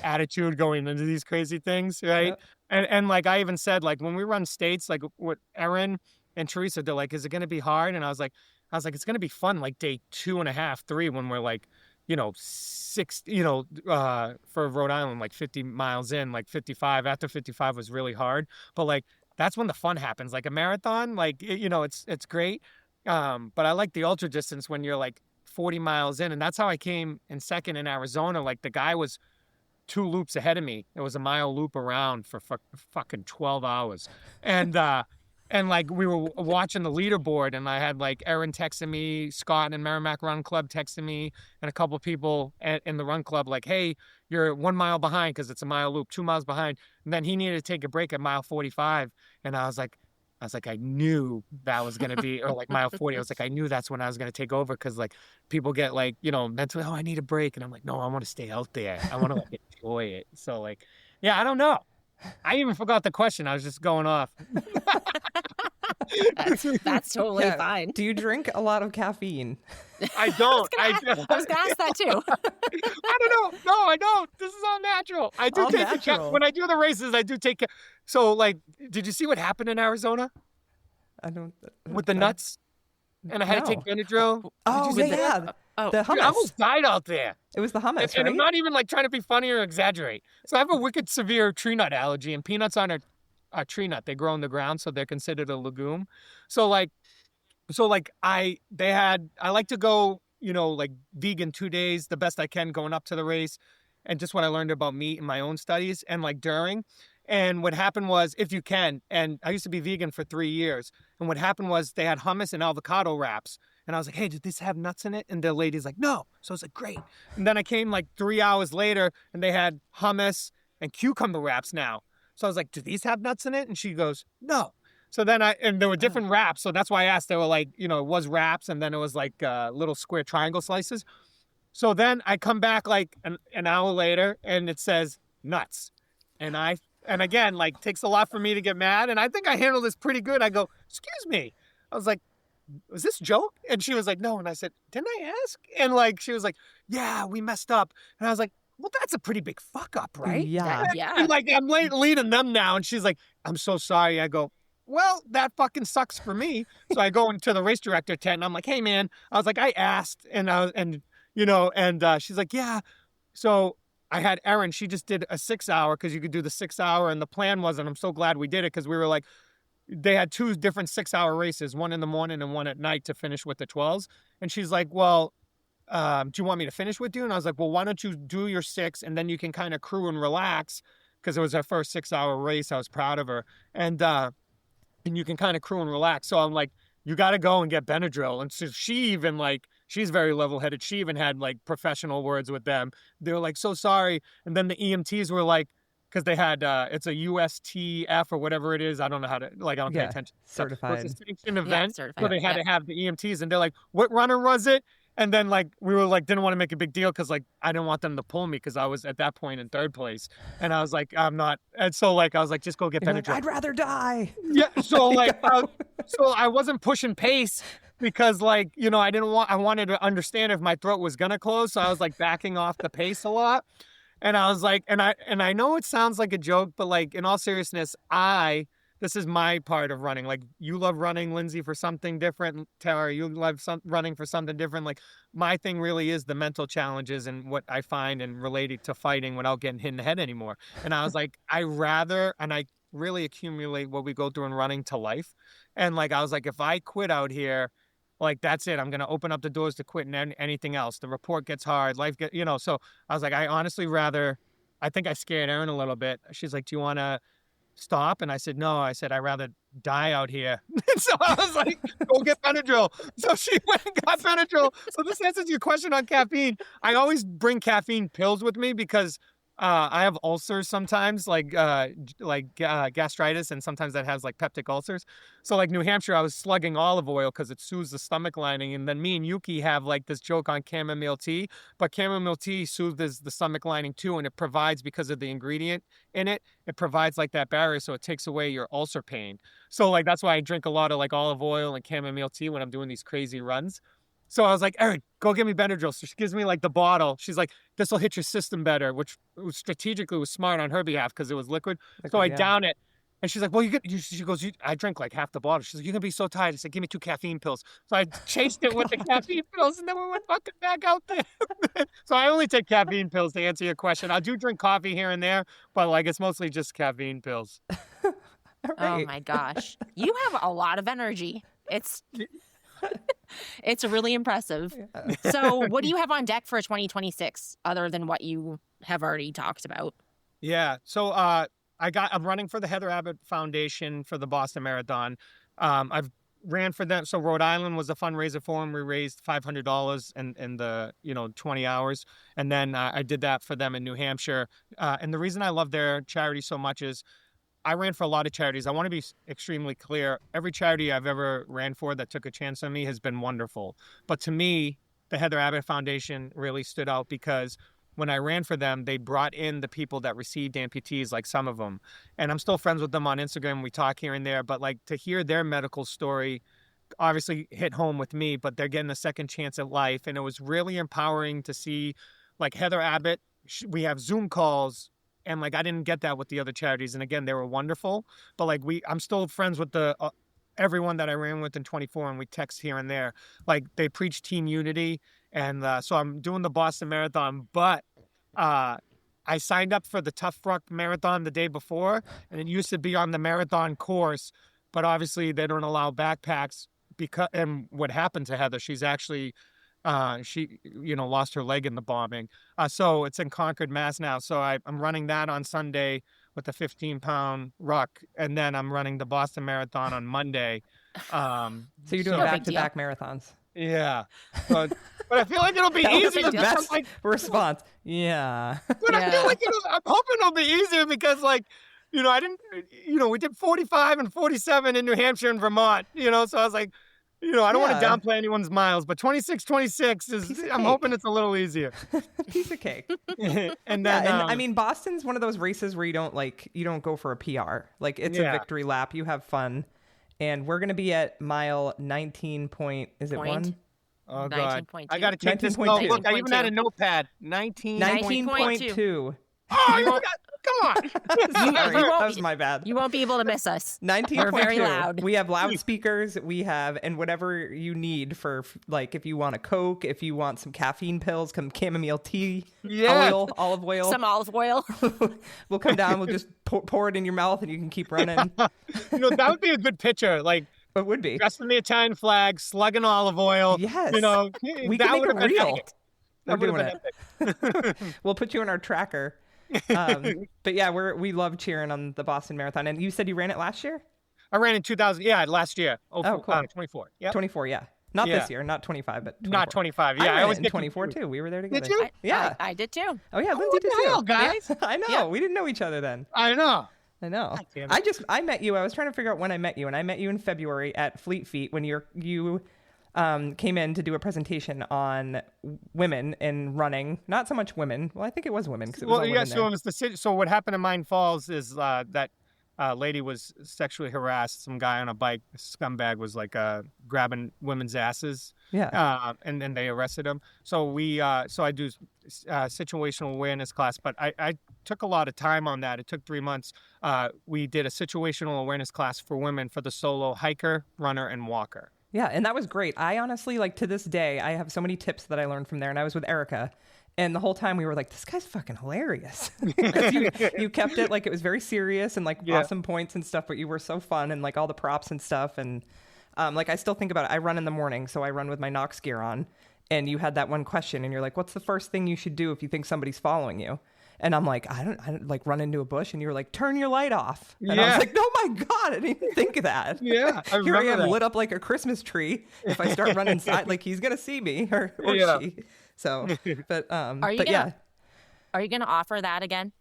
attitude going into these crazy things, right? Yeah. And like I even said, like when we run states, like with Erin and Teresa, they're like, is it going to be hard? And I was like, it's going to be fun. Like day 2.5, 3, when we're like, 6, for Rhode Island, like 50 miles in, like 55. After 55 was really hard, but like that's when the fun happens. Like a marathon, like it's great. But I like the ultra distance when you're like 40 miles in. And that's how I came in second in Arizona. Like the guy was 2 loops ahead of me. It was a mile loop around for fucking 12 hours. And like we were watching the leaderboard, and I had like Erin texting me, Scott and Merrimack Run Club texting me, and a couple of people in the run club like, hey, you're 1 mile behind because it's a mile loop, 2 miles behind. And then he needed to take a break at mile 45. And I was like, I knew that was going to be, or like mile 40. I was like, I knew that's when I was going to take over, because like people get like, mentally, I need a break. And I'm like, no, I want to stay out there. I want to like enjoy it. So like, yeah, I don't know. I even forgot the question. I was just going off. That's totally fine. Do you drink a lot of caffeine? I don't. I was going to ask that too. I don't know. No, I don't. This is all natural. I do when I do the races, I do take. So like, did you see what happened in Arizona? I don't. With the nuts? And I had to take Benadryl. Oh, yeah. The hummus. Dude, I almost died out there. It was the hummus, right? And I'm not even like trying to be funny or exaggerate. So I have a wicked severe tree nut allergy, and peanuts aren't a tree nut. They grow in the ground, so they're considered a legume. So I like to go, like vegan 2 days, the best I can going up to the race, and just what I learned about meat in my own studies and like during. And what happened was, if you can, and I used to be vegan for 3 years, and what happened was they had hummus and avocado wraps. And I was like, hey, did this have nuts in it? And the lady's like, no. So I was like, great. And then I came like 3 hours later, and they had hummus and cucumber wraps now. So I was like, do these have nuts in it? And she goes, no. So then and there were different wraps. So that's why I asked. They were like, it was wraps, and then it was like little square triangle slices. So then I come back like an hour later and it says nuts. And again, like takes a lot for me to get mad. And I think I handled this pretty good. I go, excuse me. I was like, was this a joke? And she was like, no. And I said, didn't I ask? And like, she was like, yeah, we messed up. And I was like, well, that's a pretty big fuck up, right? Yeah. Yeah. And like, I'm leading them now. And she's like, I'm so sorry. I go, well, that fucking sucks for me. So I go into the race director tent and I'm like, hey man, I was like, I asked and she's like, yeah. So I had Erin, she just did a 6 hour because you could do the 6 hour and the plan was, and I'm so glad we did it because we were like, they had 2 different 6 hour races, one in the morning and one at night to finish with the 12s. And she's like, well, do you want me to finish with you? And I was like, well, why don't you do your 6 and then you can kind of crew and relax because it was her first 6 hour race. I was proud of her. And you can kind of crew and relax. So I'm like, you got to go and get Benadryl. And so she even like, she's very level-headed. She even had like professional words with them. They were like, so sorry. And then the EMTs were like, because they had, it's a USTF or whatever it is. I don't know how to, like, I don't pay attention. Certified. So it's a sanctioned event. Certified. So they had to have the EMTs and they're like, what runner was it? And then like, we were like, didn't want to make a big deal because like, I didn't want them to pull me because I was at that point in 3rd place. And I was like, I'm not. And so like, I was like, just go get You're Benadryl. like, I'd rather die. Yeah. So like, so I wasn't pushing pace because like, I wanted to understand if my throat was going to close. So I was like backing off the pace a lot. And I was like, and I know it sounds like a joke, but like in all seriousness, this is my part of running. Like you love running, Lindsay, for something different. Tara, you love running for something different. Like my thing really is the mental challenges and what I find and related to fighting without getting hit in the head anymore. And I was like, I really accumulate what we go through in running to life. And like, I was like, if I quit out here, like, that's it. I'm going to open up the doors to quit and anything else. The report gets hard. Life so I was like, I honestly I think I scared Erin a little bit. She's like, do you want to stop? And I said, no. I said, I'd rather die out here. So I was like, go get Benadryl. So she went and got Benadryl. So this answers your question on caffeine. I always bring caffeine pills with me because I have ulcers sometimes, like gastritis, and sometimes that has like peptic ulcers. So like New Hampshire, I was slugging olive oil because it soothes the stomach lining. And then me and Yuki have like this joke on chamomile tea, but chamomile tea soothes the stomach lining too. And it provides, because of the ingredient in it, it provides like that barrier. So it takes away your ulcer pain. So like, that's why I drink a lot of like olive oil and chamomile tea when I'm doing these crazy runs. So I was like, Erin, go get me Benadryl. So she gives me like the bottle. She's like, this will hit your system better, which strategically was smart on her behalf because it was liquid. So I down it. And she's like, well, she goes, I drank like half the bottle. She's like, you're going to be so tired. I said, give me 2 caffeine pills. So I chased it with the caffeine pills and then we went fucking back out there. So I only take caffeine pills to answer your question. I do drink coffee here and there, but like it's mostly just caffeine pills. Right. Oh my gosh. You have a lot of energy. It's really impressive. Yeah. So what do you have on deck for 2026 other than what you have already talked about? Yeah. So I'm running for the Heather Abbott Foundation for the Boston Marathon. I've ran for them. So Rhode Island was a fundraiser for them. We raised $500 in the 20 hours. And then I did that for them in New Hampshire. And the reason I love their charity so much is I ran for a lot of charities. I want to be extremely clear. Every charity I've ever ran for that took a chance on me has been wonderful. But to me, the Heather Abbott Foundation really stood out because when I ran for them, they brought in the people that received amputees, like some of them. And I'm still friends with them on Instagram. We talk here and there. But like to hear their medical story obviously hit home with me, but they're getting a second chance at life. And it was really empowering to see like Heather Abbott. We have Zoom calls. And like, I didn't get that with the other charities. And again, they were wonderful, but like I'm still friends with everyone that I ran with in 24 and we text here and there. Like they preach team unity. And so I'm doing the Boston Marathon, but I signed up for the Tough Ruck Marathon the day before and it used to be on the marathon course, but obviously they don't allow backpacks and what happened to Heather, she's actually she lost her leg in the bombing. So it's in Concord, Mass now. So I'm running that on Sunday with the 15-pound ruck. And then I'm running the Boston Marathon on Monday. So you're doing back-to-back marathons. Yeah. But I feel like it'll be That was easier. the best response. Yeah. But I feel like I'm hoping it'll be easier because like, we did 45 and 47 in New Hampshire and Vermont, so I was like, I don't want to Yeah. downplay anyone's miles, but 26 Piece is, of I'm cake. hoping it's a little easier. Piece of cake. And then, Yeah, and I mean, Boston's one of those races where you don't go for a PR. Like, it's a Yeah. victory lap. You have fun. And we're going to be at mile 19 point, is it Point. 1? oh, God. 19.2. I got to check this. 19.2. Oh, look, I even had a 19.2. notepad. 19. 19.2. Oh, you got, come on. Sorry, won't that was be- my bad. You won't be able to miss us. 19.2. We're very loud. We have loudspeakers. We have, and whatever you need for, like, if you want a Coke, if you want some caffeine pills, some chamomile tea, Yeah. olive oil. Some olive oil. We'll come down. We'll just pour it in your mouth, and you can keep running. That would be a good picture. Like, It would be. dressed in the Italian flag, slugging olive oil. Yes. We We that can make would it have been real. epic. We're That would doing have it. been epic. We'll put you in our tracker. But yeah, we love cheering on the Boston Marathon. And you said you ran it last year? I ran in 2000. Yeah, last year. Oh, cool. 24. Yeah. 24, yeah. Not Yeah. this year, not 25, but 24. Not 25. Yeah, I ran always it in get 24 confused. too. We were there together. you? Yeah. I did too. Oh yeah, Lindsay What did the too. hell, guys? I know. Yeah. We didn't know each other then. I know. I know. God damn it. I met you. I was trying to figure out when I met you, and I met you in February at Fleet Feet when you came in to do a presentation on women in running. Not so much women. Well, I think it was women because it was all women so there. it was the city. So what happened in Mine Falls is that lady was sexually harassed. Some guy on a bike, scumbag, was like grabbing women's asses. Yeah. And then they arrested him. So so I do situational awareness class, but I took a lot of time on that. It took 3 months. We did a situational awareness class for women for the solo hiker, runner, and walker. Yeah, and that was great. I honestly, like, to this day, I have so many tips that I learned from there. And I was with Erica, and the whole time we were like, this guy's fucking hilarious. Because you kept it like it was very serious and like awesome points and stuff, but you were so fun and like all the props and stuff. And like, I still think about it. I run in the morning, so I run with my Knox gear on. And you had that one question, and you're like, what's the first thing you should do if you think somebody's following you? And I'm like, I don't like run into a bush. And you were like, turn your light off. And I Yeah. was like, oh my God, I didn't even think of that. Yeah, I Here I remember am that. lit up like a Christmas tree. If I start running side, like he's going to see me or Yeah. she. So, but, Are you but yeah. Are you gonna offer that again?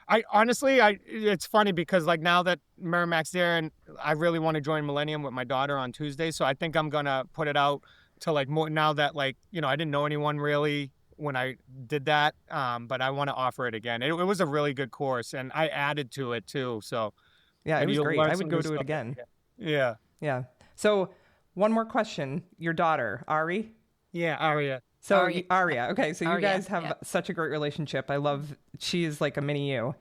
I honestly, it's funny because like now that Merrimack's there, and I really want to join Millennium with my daughter on Tuesday, so I think I'm gonna put it out to like more now that like I didn't know anyone really when I did that, but I want to offer it again. It was a really good course, and I added to it too. So Yeah, it was you'll great. learn I some would go new to it stuff. again. Yeah, Yeah. So, one more question. Your daughter, Ari. yeah, Aria. So, Aria. Aria. Okay, so you Aria, guys have yeah. such a great relationship. I love, she is like a mini you.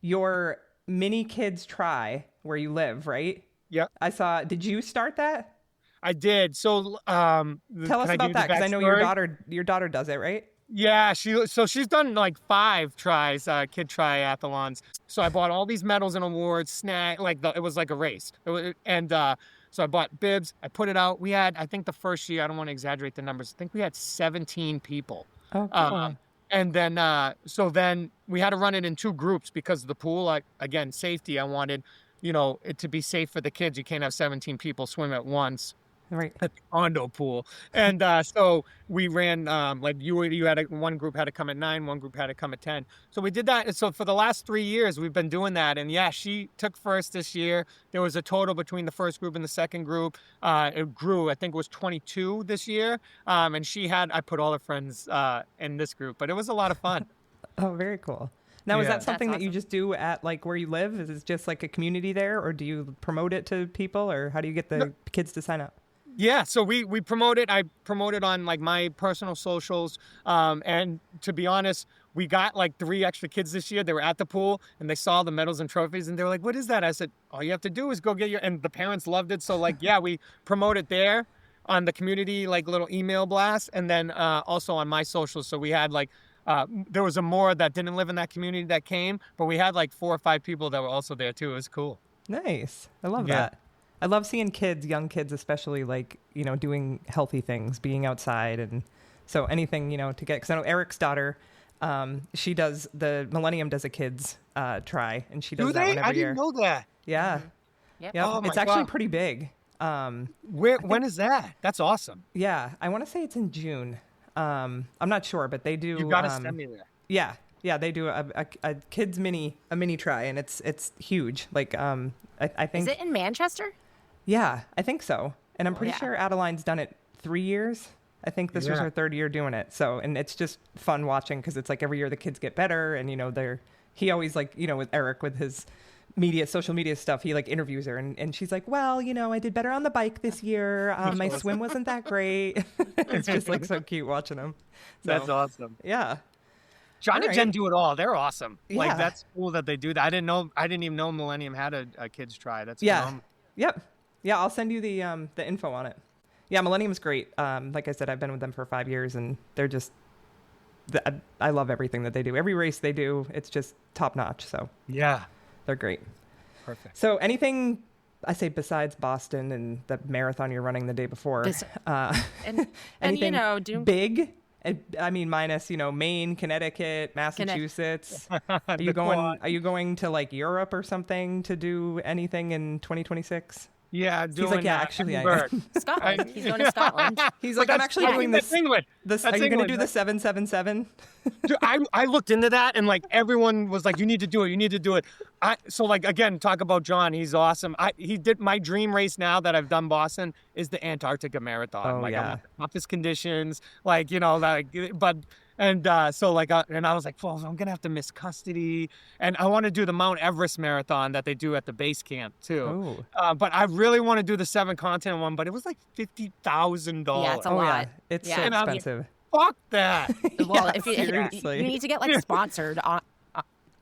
Your mini kids try where you live, right? Yep, I saw, did you start that? I did. So Tell us about that, because I know your daughter does it, right? Yeah, she's done like 5 tries, kid triathlons. So I bought all these medals and awards, it was like a race. So I bought bibs. I put it out. We had, I think the first year, I don't want to exaggerate the numbers, I think we had 17 people. Oh, cool. And then, so then we had to run it in 2 groups because of the pool. Again, safety. I wanted, it to be safe for the kids. You can't have 17 people swim at once Right. at the condo pool. And so we ran, like you had one group had to come at 9, one group had to come at 10. So we did that. And so for the last 3 years, we've been doing that. And yeah, she took first this year. There was a total between the first group and the second group. It grew, I think it was 22 this year. And I put all her friends in this group, but it was a lot of fun. Oh, very cool. Now, is Yeah. that something That's that you just do at like where you live? Is it just like a community there, or do you promote it to people, or how do you get the kids to sign up? Yeah, so we promote it. I promote it on like my personal socials. And to be honest, we got like 3 extra kids this year. They were at the pool and they saw the medals and trophies and they were like, what is that? I said, all you have to do is go get and the parents loved it. So like, yeah, we promote it there on the community, like little email blast. And then also on my socials. So we had like, there was a more that didn't live in that community that came, but we had like 4 or 5 people that were also there too. It was cool. Nice. I love Yeah. that. I love seeing kids, young kids especially, like, doing healthy things, being outside. And so anything, to get, because I know Eric's daughter, she does, the Millennium does a kids try, and she does Do that they? one every I year. didn't know that. Yeah. Yep. Yep. Oh my It's actually God. pretty big. When is that? That's awesome. Yeah. I want to say it's in June. I'm not sure, but they do. You got to send me there. Yeah. Yeah. They do a kids mini try, and it's huge. Like, I think. Is it in Manchester? Yeah, I think so. And I'm pretty sure Adeline's done it 3 years. I think this was her 3rd year doing it. So, and it's just fun watching because it's like every year the kids get better. And, he always like, with Eric with his social media stuff, he like interviews her and she's like, well, I did better on the bike this year. My swim wasn't that great. It's just like so cute watching them. So, That's awesome. Yeah. John and Jen do it all. They're awesome. Yeah. Like, that's cool that they do that. I didn't even know Millennium had a kids try. That's phenomenal. Yep. Yeah, I'll send you the info on it. Yeah, Millennium's great. Like I said, I've been with them for 5 years, and they're just. I love everything that they do. Every race they do, it's just top notch. So yeah, they're great. Perfect. So anything I say besides Boston and the marathon you're running the day before, anything big? I mean, minus Maine, Connecticut, Massachusetts. Are you going to like Europe or something to do anything in 2026? Yeah, he's like, actually, Scotland. He's going to Scotland. He's like, I'm actually doing this. Are you going to do the 777? Dude, I looked into that, and like everyone was like, you need to do it. You need to do it. So like, again, talk about John. He's awesome. He did my dream race now that I've done Boston is the Antarctica Marathon. Oh, like yeah. I want the toughest conditions, like, but. And so like, and I was like, well, I'm going to have to miss custody. And I want to do the Mount Everest Marathon that they do at the base camp too. But I really want to do the 7 continent one, but it was like $50,000. Yeah, it's a lot. Yeah. It's so expensive. Fuck that. Well, seriously. you need to get like sponsored on.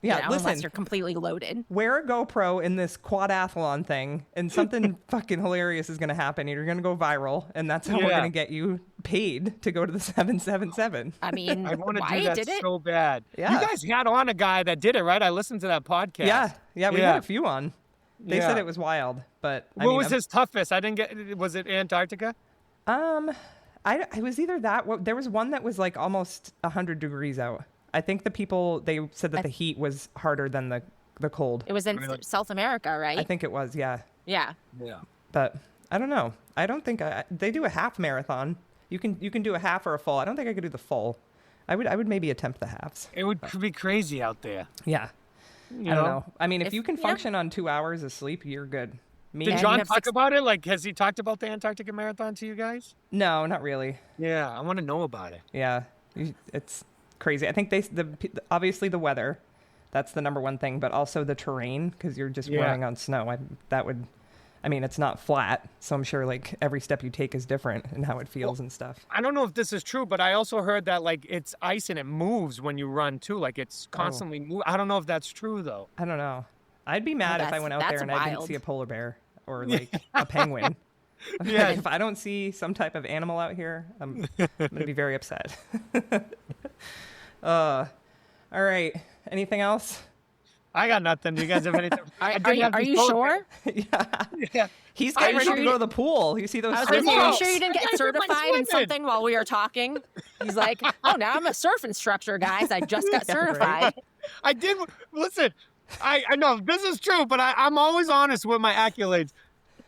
Listen, unless you're completely loaded. Wear a GoPro in this quadathlon thing, and something fucking hilarious is going to happen. You're going to go viral, and that's how we're going to get you paid to go to the 777. I mean, I want to do Wyatt that did it. so bad. Yeah. You guys had on a guy that did it, right? I listened to that podcast. Yeah, we had a few on. They said it was wild, but what was his toughest? I didn't get. Was it Antarctica? I was either that. There was one that was like almost 100 degrees out. I think they said that the heat was harder than the cold. It was in South America, right? I think it was, yeah. Yeah. Yeah. But I don't know. I don't think they do a half marathon. You can do a half or a full. I don't think I could do the full. I would maybe attempt the halves. It would be crazy out there. Yeah. I don't know. I mean, if you can function on 2 hours of sleep, you're good. Did John talk about it? Like, has he talked about the Antarctica Marathon to you guys? No, not really. Yeah, I want to know about it. Yeah, it's crazy. I think obviously the weather, that's the number one thing, but also the terrain, because you're just running on snow. It's not flat, so I'm sure like every step you take is different and how it feels and stuff. I don't know if this is true, but I also heard that like it's ice and it moves when you run too. Like it's constantly moving. I don't know if that's true though. I don't know. I'd be mad if I went out there and I didn't see a polar bear or like a penguin. Yeah. If I don't see some type of animal out here, I'm going to be very upset. All right. Anything else? I got nothing. Do you guys have anything? Are you sure? Yeah. He's getting ready to go to the pool. You see those? I was going to say, are you sure you didn't get certified in something while we were talking? He's like, oh, now I'm a surf instructor, guys. I just got certified. Right? I did. Listen, I know this is true, but I'm always honest with my accolades.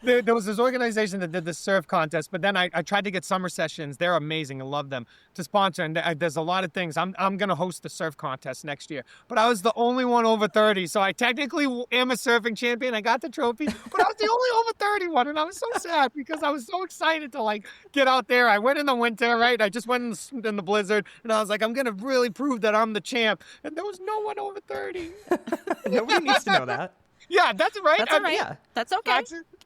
There was this organization that did the surf contest, but then I tried to get summer sessions. They're amazing. I love them to sponsor. And there's a lot of things. I'm going to host the surf contest next year. But I was the only one over 30. So I technically am a surfing champion. I got the trophy, but I was the only over 30 one. And I was so sad because I was so excited to like get out there. I went in the winter, right? I just went in the blizzard. And I was like, I'm going to really prove that I'm the champ. And there was no one over 30. Nobody needs to know that. Yeah, that's right. That's all right. Yeah. That's okay.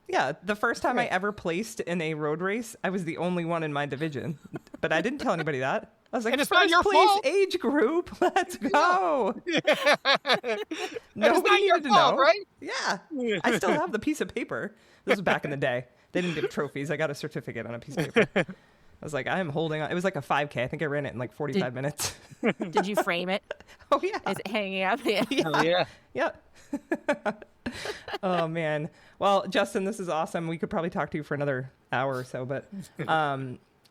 Yeah, the first time I ever placed in a road race, I was the only one in my division. But I didn't tell anybody that. I was like, and it's first not your place fault. age group, let's go. Yeah. Nobody needed to know. Right? Yeah. I still have the piece of paper. This was back in the day. They didn't give trophies. I got a certificate on a piece of paper. I was like, I am holding on. It was like a 5K. I think I ran it in like 45 minutes. Did you frame it? Oh, yeah. Is it hanging up? Yeah. Oh, yeah. Yeah. Oh, man. Well, Justin, this is awesome. We could probably talk to you for another hour or so, but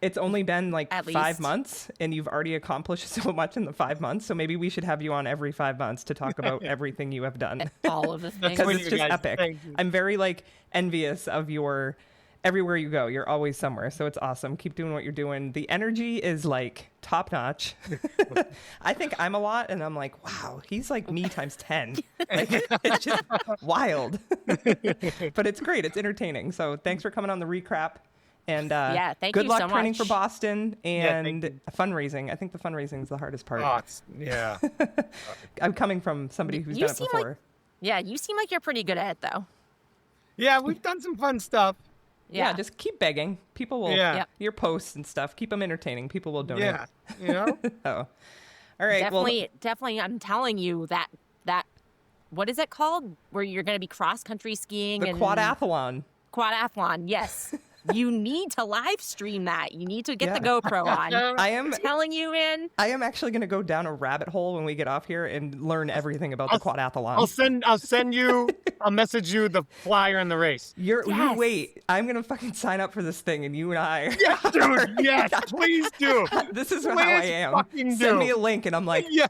it's only been like 5 months and you've already accomplished so much in the 5 months. So maybe we should have you on every 5 months to talk about everything you have done. All of the things. Because it's just epic. I'm very like envious of your everywhere you go. You're always somewhere. So it's awesome. Keep doing what you're doing. The energy is like top notch. I think I'm a lot and I'm like, wow, he's like me times 10. Like, it's just wild. But it's great. It's entertaining. So thanks for coming on the recap. And Yeah, thank good you luck so training much. for Boston Yeah, and thank you. fundraising. I think the fundraising is the hardest part. Oh, yeah. I'm coming from somebody who's You done it seem before. Yeah, you seem like you're pretty good at it, though. Yeah, we've done some fun stuff. Yeah, just keep begging. People will. Yeah. Yep. Your posts and stuff. Keep them entertaining. People will donate. Yeah. You know? Oh. All right. Definitely. I'm telling you that what is it called? Where you're going to be cross country skiing The and Quadathlon. Quadathlon. Yes, you need to live stream that. You need to get the Yeah. GoPro on. I'm telling you, man. I am actually going to go down a rabbit hole when we get off here and learn everything about the Quadathlon. I'll send you. I'll message you the flyer and the race. You Yes. wait. I'm going to fucking sign up for this thing, and you and I. Yes, dude. Yes, please do. This is how Please I am. fucking Send do. me a link, and I'm like, Yes,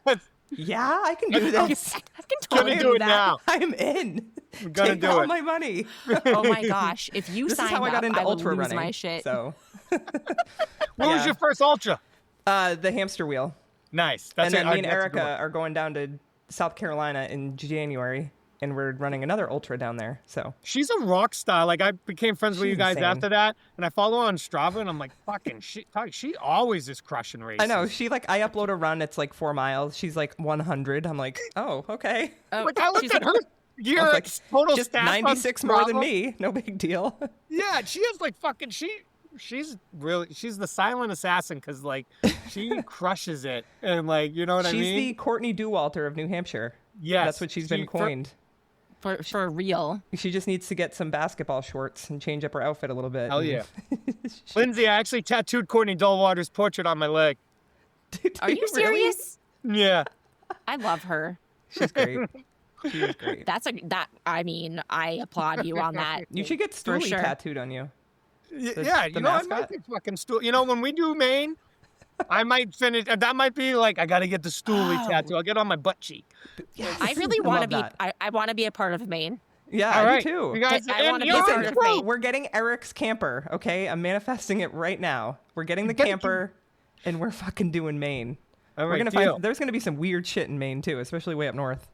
yeah, I can do this. I can gonna totally do it that. now. I'm in. We're gonna Take do all it. my money. Oh my gosh! If you This is signed how I got up, into I would ultra lose running. my shit. So, What was your first ultra? the hamster wheel. Nice. That's And then it. me and That's a good Erica one. are going down to South Carolina in January, and we're running another ultra down there. So She's a rock star. Like I became friends with She's you guys insane. after that, and I follow her on Strava, and I'm like, fucking, she always is crushing races. I know I upload a run. It's like 4 miles. She's like 100. I'm like, oh, okay. Oh, Like I looked she's at her I year was like, total just stats on 96 more than Strava. me. No big deal. Yeah, she is like fucking. She's the silent assassin because like she crushes it, and like you know what I She's mean. the Courtney Dauwalter of New Hampshire. Yes, That's what she's been coined. for real. She just needs to get some basketball shorts and change up her outfit a little bit. Hell and- yeah. Lindsay, I actually tattooed Courtney Dauwalter's portrait on my leg. Are you Really? serious? Yeah. I love her. She's great. She is great. I mean, I applaud you on that. You should get For Stooley sure. tattooed on you. Yeah, the you know, I might mascot? be fucking stool. You know, when we do Maine, I might finish. That might be like I got to get the Stooley tattoo. I'll get it on my butt cheek. Yes. I really want to love be. that. I want to be a part of Maine. Yeah, All I right, do too. you guys. I and wanna be you're a in part the of crew. Maine. We're getting Eric's camper, okay? I'm manifesting it right now. We're getting the Thank you. camper, and we're fucking doing Maine. All We're right, gonna deal. find. There's gonna be some weird shit in Maine too, especially way up north.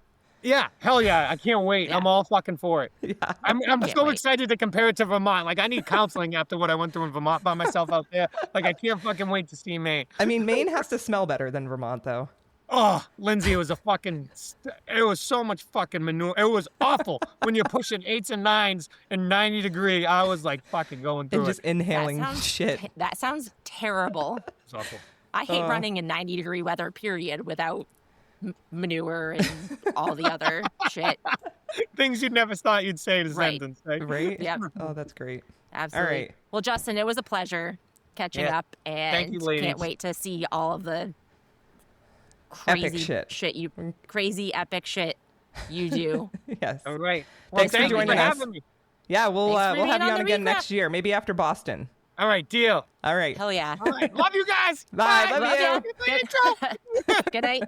Yeah, hell yeah! I can't wait. Yeah. I'm all fucking for it. Yeah. I'm Can't so wait. excited to compare it to Vermont. Like I need counseling after what I went through in Vermont by myself out there. Like I can't fucking wait to see Maine. I mean, Maine has to smell better than Vermont, though. Oh, Lindsay, it was it was so much fucking manure. It was awful when you're pushing 8s and 9s and 90 degree. I was like fucking going through And just it. inhaling that sounds shit. That sounds terrible. It's awful. I hate running in 90-degree weather. Period. Without manure and all the other shit. Things you'd never thought you'd say in a Right. sentence, right? Right? Yep. Oh, that's great. Absolutely. right. Well, Justin, it was a pleasure catching Yeah. up, and Thank you, ladies. can't wait to see all of the Epic crazy shit. crazy epic shit you do. Yes. All right. Well, Thanks for thank you joining for us. having me. Yeah, we'll Thanks for we'll have being you on on the again recap. next year, maybe after Boston. All right, deal. All right. Hell yeah. All right. Love you guys. Bye. Love Love you. ya. The intro. Good night.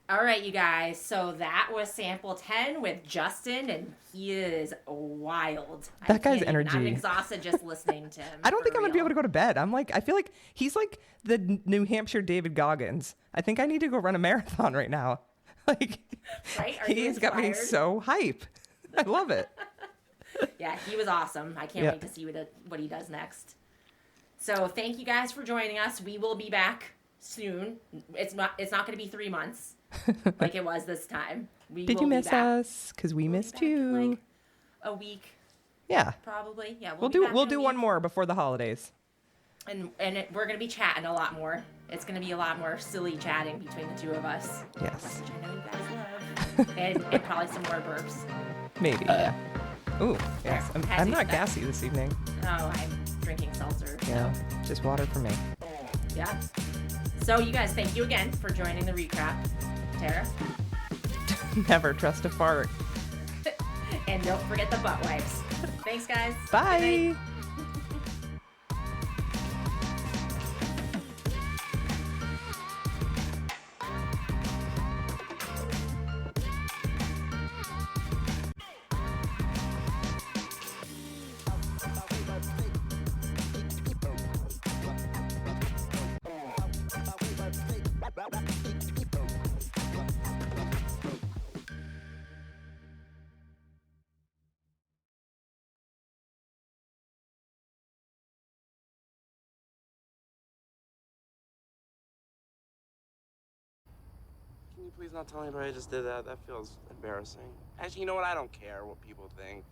All right, you guys. So that was sample 10 with Justin, and he is wild. That guy's energy. I'm exhausted just listening to him. I don't think I'm gonna be able to. to go to bed. I feel like he's like the New Hampshire David Goggins. I think I need to go run a marathon right now. Like, Right? Are you he's got me inspired? so hype. I love it. Yeah, he was awesome. I can't Yeah. wait to see what he does next. So thank you guys for joining us. We will be back soon. It's not going to be 3 months like it was this time. We Did will you be miss back. us? Because we We'll be missed back in, you. like, a week, Yeah. probably. Yeah, We'll be do back we'll in a do one week. more before the holidays. And we're going to be chatting a lot more. It's going to be a lot more silly chatting between the two of us. Yes. Which I know you guys love. and probably some more burps. Maybe. Yeah. Ooh, yes. As I'm you not expect. gassy this evening. Oh, I'm drinking seltzer. Yeah. Just water for me. Yeah. So you guys, thank you again for joining the recap. Tara. Never trust a fart. And don't forget the butt wipes. Thanks, guys. Good night. Bye. please not tell anybody I just did that? That feels embarrassing. Actually, you know what? I don't care what people think.